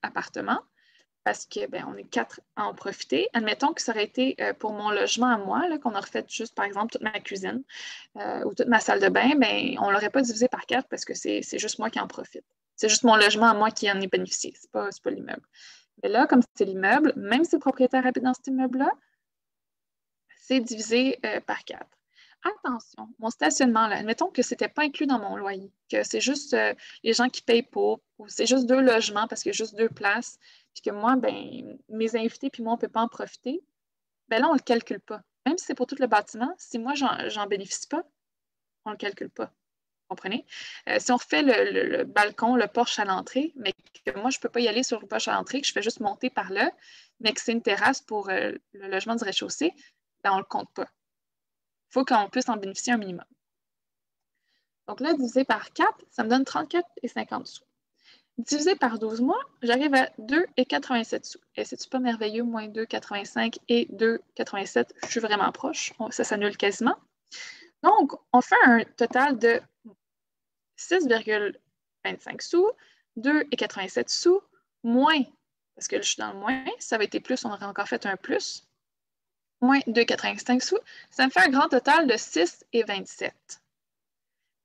appartements, parce qu'on ben, est 4 à en profiter. Admettons que ça aurait été pour mon logement à moi, qu'on a refait juste, par exemple, toute ma cuisine ou toute ma salle de bain, ben, on ne l'aurait pas divisé par 4 parce que c'est juste moi qui en profite. C'est juste mon logement à moi qui en est bénéficié. Ce n'est pas l'immeuble. Mais là, comme c'est l'immeuble, même si le propriétaire habite dans cet immeuble-là, c'est divisé par 4. Attention, mon stationnement, là, admettons que ce n'était pas inclus dans mon loyer, que c'est juste les gens qui payent pour, ou c'est juste 2 logements parce qu'il y a juste 2 places, puis que moi, ben, mes invités puis moi, on ne peut pas en profiter, ben là, on ne le calcule pas. Même si c'est pour tout le bâtiment, si moi, j'en bénéficie pas, on ne le calcule pas. Vous comprenez? Si on refait le balcon, le porche à l'entrée, mais que moi, je ne peux pas y aller sur le porche à l'entrée, que je fais juste monter par là, mais que c'est une terrasse pour le logement du rez-de-chaussée, ben, on ne le compte pas. Il faut qu'on puisse en bénéficier un minimum. Donc là, divisé par 4, ça me donne 34,50 sous. Divisé par 12 mois, j'arrive à 2,87 sous. Et c'est-tu pas merveilleux? Moins 2,85 et 2,87, je suis vraiment proche. Ça s'annule quasiment. Donc, on fait un total de 6,25 sous, 2,87 sous, moins, parce que là, je suis dans le moins, ça avait été plus, on aurait encore fait un plus, moins 2,85 sous, ça me fait un grand total de 6,27.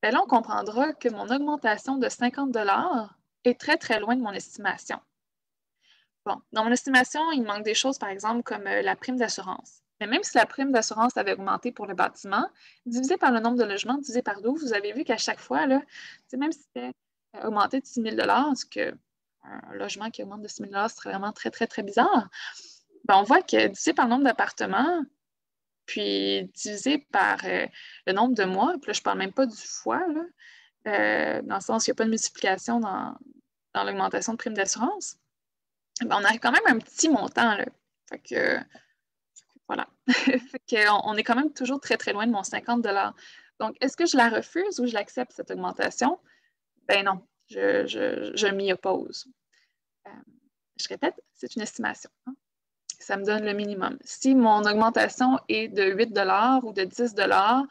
Ben là, on comprendra que mon augmentation de 50 $ est très, très loin de mon estimation. Bon, dans mon estimation, il manque des choses, par exemple, comme la prime d'assurance. Mais même si la prime d'assurance avait augmenté pour le bâtiment, divisé par le nombre de logements, divisé par 12, vous avez vu qu'à chaque fois, là, même si c'était augmenté de 6 000 $, ce que un logement qui augmente de 6 000 $, c'est vraiment très, très, très bizarre, ben, on voit que divisé par le nombre d'appartements, puis divisé par le nombre de mois, puis là, je ne parle même pas du fois, là, dans le sens qu'il n'y a pas de multiplication dans l'augmentation de prime d'assurance, ben, on arrive quand même à un petit montant, là. Fait que, voilà. Fait qu'on est quand même toujours très, très loin de mon 50 $. Donc, est-ce que je la refuse ou je l'accepte, cette augmentation? Ben non, je m'y oppose. Je répète, c'est une estimation, hein? Ça me donne le minimum. Si mon augmentation est de 8 $ ou de 10 $,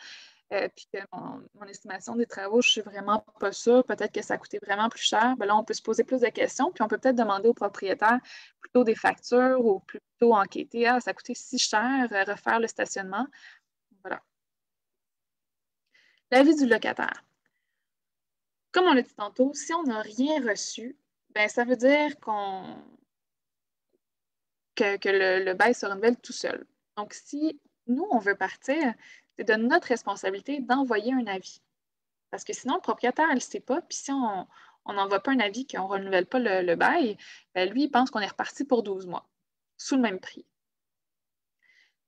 puis que mon estimation des travaux, je ne suis vraiment pas sûre, peut-être que ça a coûté vraiment plus cher, ben là, on peut se poser plus de questions, puis on peut peut-être demander au propriétaire plutôt des factures ou plutôt enquêter. Ah, ça a coûté si cher, refaire le stationnement. Voilà. L'avis du locataire. Comme on l'a dit tantôt, si on n'a rien reçu, ben ça veut dire que le bail se renouvelle tout seul. Donc, si nous, on veut partir, c'est de notre responsabilité d'envoyer un avis. Parce que sinon, le propriétaire, elle ne sait pas. Puis si on n'envoie pas un avis qu'on ne renouvelle pas le bail, ben lui, il pense qu'on est reparti pour 12 mois, sous le même prix.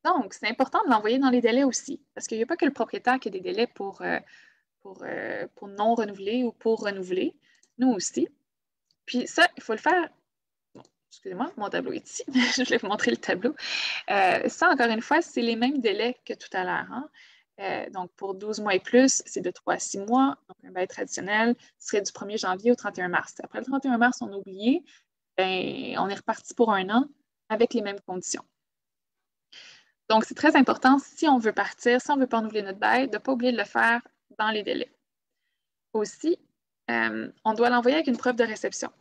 Donc, c'est important de l'envoyer dans les délais aussi. Parce qu'il n'y a pas que le propriétaire qui a des délais pour non renouveler ou pour renouveler. Nous aussi. Puis ça, il faut le faire. Bon, excusez-moi, mon tableau est ici. Je voulais vous montrer le tableau. Ça, encore une fois, c'est les mêmes délais que tout à l'heure, hein? Donc, pour 12 mois et plus, c'est de 3 à 6 mois. Donc, un bail traditionnel serait du 1er janvier au 31 mars. Après le 31 mars, on a oublié, ben, on est reparti pour un an avec les mêmes conditions. Donc, c'est très important, si on veut partir, si on ne veut pas renouveler notre bail, de ne pas oublier de le faire dans les délais. Aussi, on doit l'envoyer avec une preuve de réception.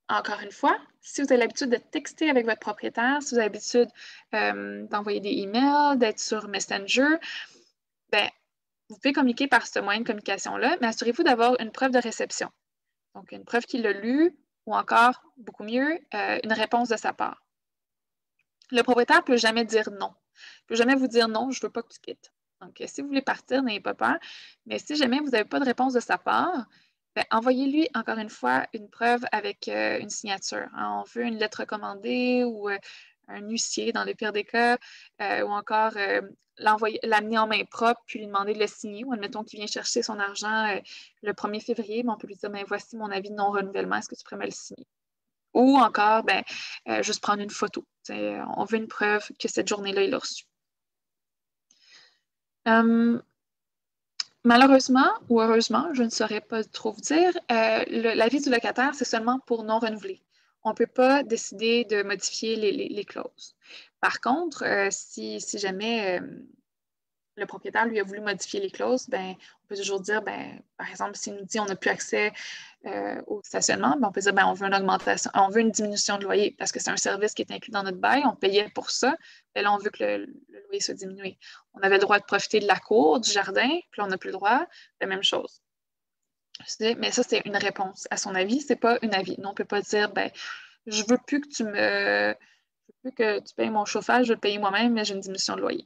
Encore une fois, si vous avez l'habitude de texter avec votre propriétaire, si vous avez l'habitude d'envoyer des emails, d'être sur Messenger, ben, vous pouvez communiquer par ce moyen de communication-là, mais assurez-vous d'avoir une preuve de réception. Donc, une preuve qu'il l'a lu ou encore, beaucoup mieux, une réponse de sa part. Le propriétaire ne peut jamais dire non. Il ne peut jamais vous dire non, je ne veux pas que tu quittes. Donc, si vous voulez partir, n'ayez pas peur. Mais si jamais vous n'avez pas de réponse de sa part, ben, envoyez-lui encore une fois une preuve avec une signature. Hein. On veut une lettre recommandée ou un huissier dans le pire des cas, ou encore l'amener en main propre puis lui demander de le signer. Ou admettons qu'il vient chercher son argent le 1er février, mais on peut lui dire ben, voici mon avis de non-renouvellement, est-ce que tu pourrais me le signer? Ou encore, ben, juste prendre une photo. On veut une preuve que cette journée-là, il l'a reçu. Malheureusement ou heureusement, je ne saurais pas trop vous dire, l'avis du locataire, c'est seulement pour non renouveler. On ne peut pas décider de modifier les clauses. Par contre, si jamais le propriétaire lui a voulu modifier les clauses, ben, on peut toujours dire, ben, par exemple, s'il nous dit on n'a plus accès au stationnement, ben, on peut dire ben, on veut une augmentation, on veut une diminution de loyer parce que c'est un service qui est inclus dans notre bail, on payait pour ça, et là on veut que le loyer soit diminué. On avait le droit de profiter de la cour, du jardin, puis là on n'a plus le droit, la même chose. Mais ça, c'est une réponse à son avis, c'est pas un avis. Nous, on ne peut pas dire ben, je veux plus que tu payes mon chauffage, je veux le payer moi-même, mais j'ai une diminution de loyer.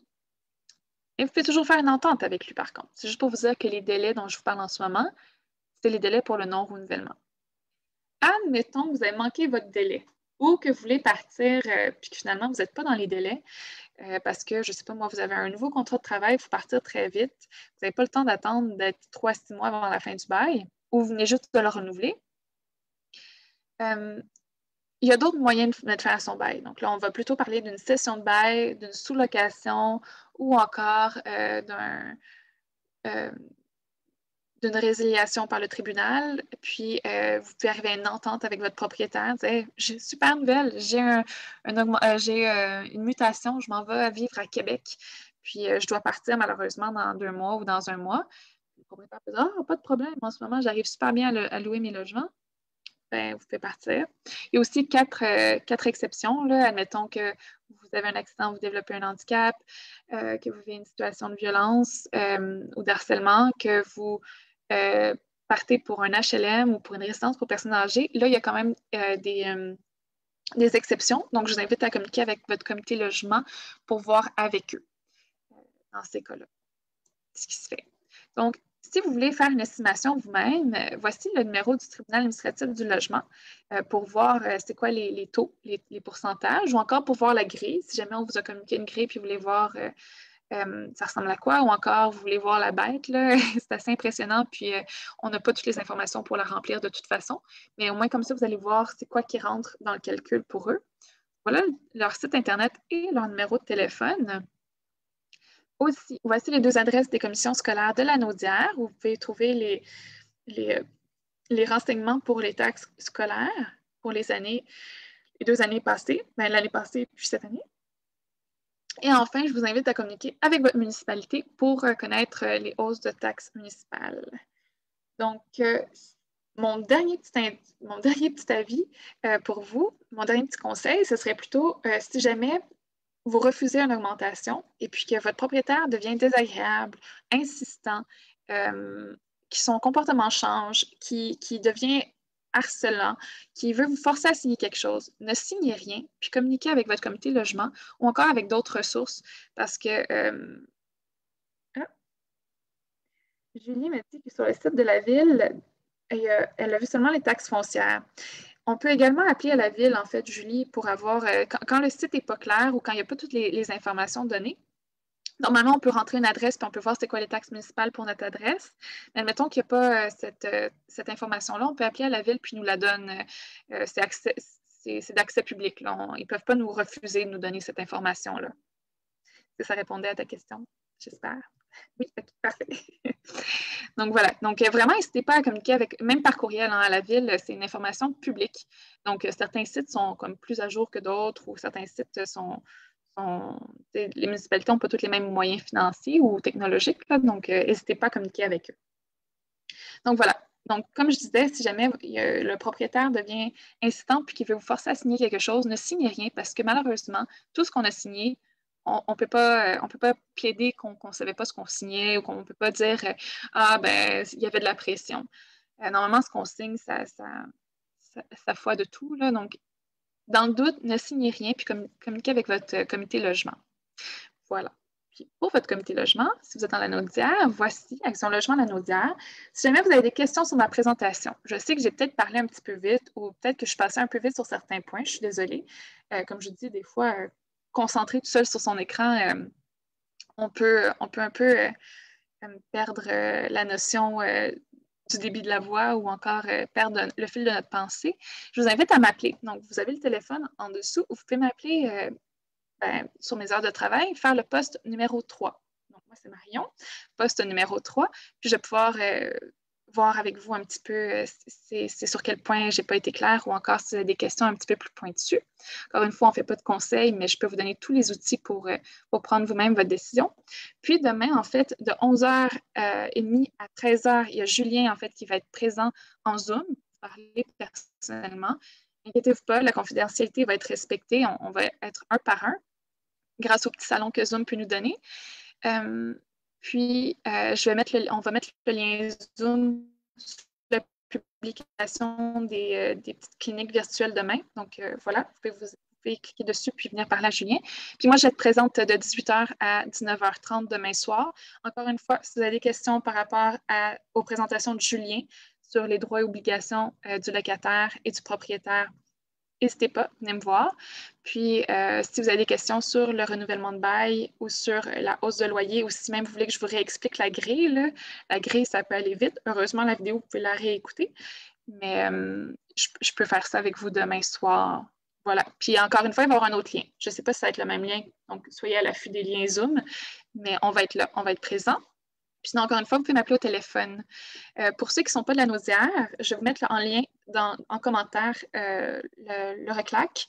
Et vous pouvez toujours faire une entente avec lui, par contre. C'est juste pour vous dire que les délais dont je vous parle en ce moment, c'est les délais pour le non-renouvellement. Admettons que vous avez manqué votre délai ou que vous voulez partir puis que finalement, vous n'êtes pas dans les délais parce que, je ne sais pas, moi, vous avez un nouveau contrat de travail, il faut partir très vite. Vous n'avez pas le temps d'attendre d'être 3 à 6 mois avant la fin du bail ou vous venez juste de le renouveler. Il y a d'autres moyens de mettre fin à son bail. Donc là, on va plutôt parler d'une cession de bail, d'une sous-location ou encore d'une résiliation par le tribunal. Puis, vous pouvez arriver à une entente avec votre propriétaire. Dire, j'ai une super nouvelle, j'ai une mutation, je m'en vais vivre à Québec. Puis, je dois partir malheureusement dans 2 mois ou dans 1 mois. propriétaire peut dire « Ah, pas de problème, en ce moment, j'arrive super bien à louer mes logements. » Ben, vous pouvez partir. Il y a aussi quatre exceptions, là. Admettons que vous avez un accident, vous développez un handicap, que vous vivez une situation de violence ou d'harcèlement, que vous partez pour un HLM ou pour une résidence pour personnes âgées. Là, il y a quand même des exceptions. Donc, je vous invite à communiquer avec votre comité logement pour voir avec eux dans ces cas-là ce qui se fait. Donc, si vous voulez faire une estimation vous-même, voici le numéro du tribunal administratif du logement pour voir c'est quoi les taux, les pourcentages, ou encore pour voir la grille, si jamais on vous a communiqué une grille puis vous voulez voir ça ressemble à quoi, ou encore vous voulez voir la bête, là, c'est assez impressionnant, puis on n'a pas toutes les informations pour la remplir de toute façon, mais au moins comme ça, vous allez voir c'est quoi qui rentre dans le calcul pour eux. Voilà leur site Internet et leur numéro de téléphone. Aussi, voici les 2 adresses des commissions scolaires de la Naudière où vous pouvez trouver les renseignements pour les taxes scolaires pour les 2 années passées, l'année passée puis cette année. Et enfin, je vous invite à communiquer avec votre municipalité pour connaître les hausses de taxes municipales. Donc, mon dernier petit avis pour vous, mon dernier petit conseil, ce serait plutôt si jamais vous refusez une augmentation et puis que votre propriétaire devient désagréable, insistant, que son comportement change, qui devient harcelant, qui veut vous forcer à signer quelque chose, ne signez rien, puis communiquez avec votre comité logement ou encore avec d'autres ressources parce que Julie m'a dit que sur le site de la ville, elle a vu seulement les taxes foncières. On peut également appeler à la ville, en fait, Julie, pour avoir, quand le site n'est pas clair ou quand il n'y a pas toutes les informations données, normalement, on peut rentrer une adresse puis on peut voir c'est quoi les taxes municipales pour notre adresse. Mais admettons qu'il n'y a pas cette information-là, on peut appeler à la ville puis ils nous la donne. C'est d'accès public. Là. Ils ne peuvent pas nous refuser de nous donner cette information-là. Est-ce que ça répondait à ta question? J'espère. Oui, okay, parfait. Donc voilà. Donc vraiment, n'hésitez pas à communiquer avec, même par courriel à la ville, c'est une information publique. Donc certains sites sont comme plus à jour que d'autres ou certains sites les municipalités n'ont pas tous les mêmes moyens financiers ou technologiques, là, donc n'hésitez pas à communiquer avec eux. Donc voilà. Donc, comme je disais, si jamais le propriétaire devient insistant puis qu'il veut vous forcer à signer quelque chose, ne signez rien parce que malheureusement, tout ce qu'on a signé, on ne peut pas plaider qu'on ne savait pas ce qu'on signait ou qu'on ne peut pas dire ah ben il y avait de la pression. Normalement, ce qu'on signe, ça foi de tout. Là, donc, dans le doute, ne signez rien puis communiquez avec votre comité logement. Voilà. Puis pour votre comité logement, si vous êtes dans la Naudière, voici Action Logement La Naudière. Si jamais vous avez des questions sur ma présentation, je sais que j'ai peut-être parlé un petit peu vite ou peut-être que je suis passée un peu vite sur certains points, je suis désolée. Comme je dis, des fois, concentré tout seul sur son écran, on peut un peu perdre la notion du débit de la voix ou encore perdre le fil de notre pensée. Je vous invite à m'appeler. Donc, vous avez le téléphone en dessous. Vous pouvez m'appeler sur mes heures de travail, faire le poste numéro 3. Donc, moi, c'est Marion, poste numéro 3. Puis, je vais pouvoir voir avec vous un petit peu c'est sur quel point je n'ai pas été claire ou encore si vous avez des questions un petit peu plus pointues. Encore une fois, on ne fait pas de conseils, mais je peux vous donner tous les outils pour prendre vous-même votre décision. Puis demain, en fait, de 11h30 à 13h, il y a Julien, en fait, qui va être présent en Zoom pour parler personnellement. Inquiétez-vous pas, la confidentialité va être respectée. On va être un par un grâce au petit salon que Zoom peut nous donner. Puis, on va mettre le lien Zoom sur la publication des petites cliniques virtuelles demain. Donc, voilà, vous pouvez cliquer dessus puis venir parler à Julien. Puis moi, je vais être présente de 18h à 19h30 demain soir. Encore une fois, si vous avez des questions par rapport aux présentations de Julien sur les droits et obligations du locataire et du propriétaire, n'hésitez pas, venez me voir. Puis, si vous avez des questions sur le renouvellement de bail ou sur la hausse de loyer ou si même vous voulez que je vous réexplique la grille, là, la grille, ça peut aller vite. Heureusement, la vidéo, vous pouvez la réécouter. Mais je peux faire ça avec vous demain soir. Voilà. Puis, encore une fois, il va y avoir un autre lien. Je ne sais pas si ça va être le même lien. Donc, soyez à l'affût des liens Zoom. Mais on va être là, on va être présent. Puis sinon, encore une fois, vous pouvez m'appeler au téléphone. Pour ceux qui ne sont pas de la Naudière, je vais vous mettre en lien en commentaire le RECLAC,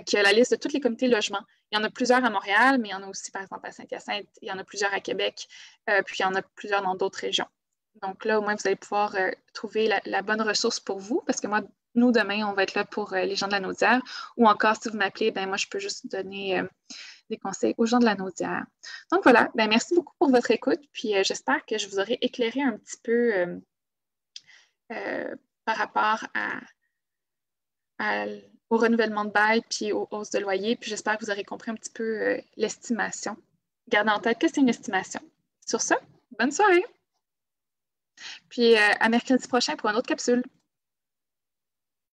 qui a la liste de tous les comités logement. Il y en a plusieurs à Montréal, mais il y en a aussi, par exemple, à Saint-Hyacinthe. Il y en a plusieurs à Québec, puis il y en a plusieurs dans d'autres régions. Donc là, au moins, vous allez pouvoir trouver la bonne ressource pour vous, parce que moi, nous, demain, on va être là pour les gens de la Naudière. Ou encore, si vous m'appelez, ben moi, je peux juste donner des conseils aux gens de la Naudière. Donc voilà, ben merci beaucoup pour votre écoute. Puis j'espère que je vous aurai éclairé un petit peu par rapport au renouvellement de bail puis aux hausses de loyer. Puis j'espère que vous aurez compris un petit peu l'estimation. Gardez en tête que c'est une estimation. Sur ce, bonne soirée! Puis à mercredi prochain pour une autre capsule.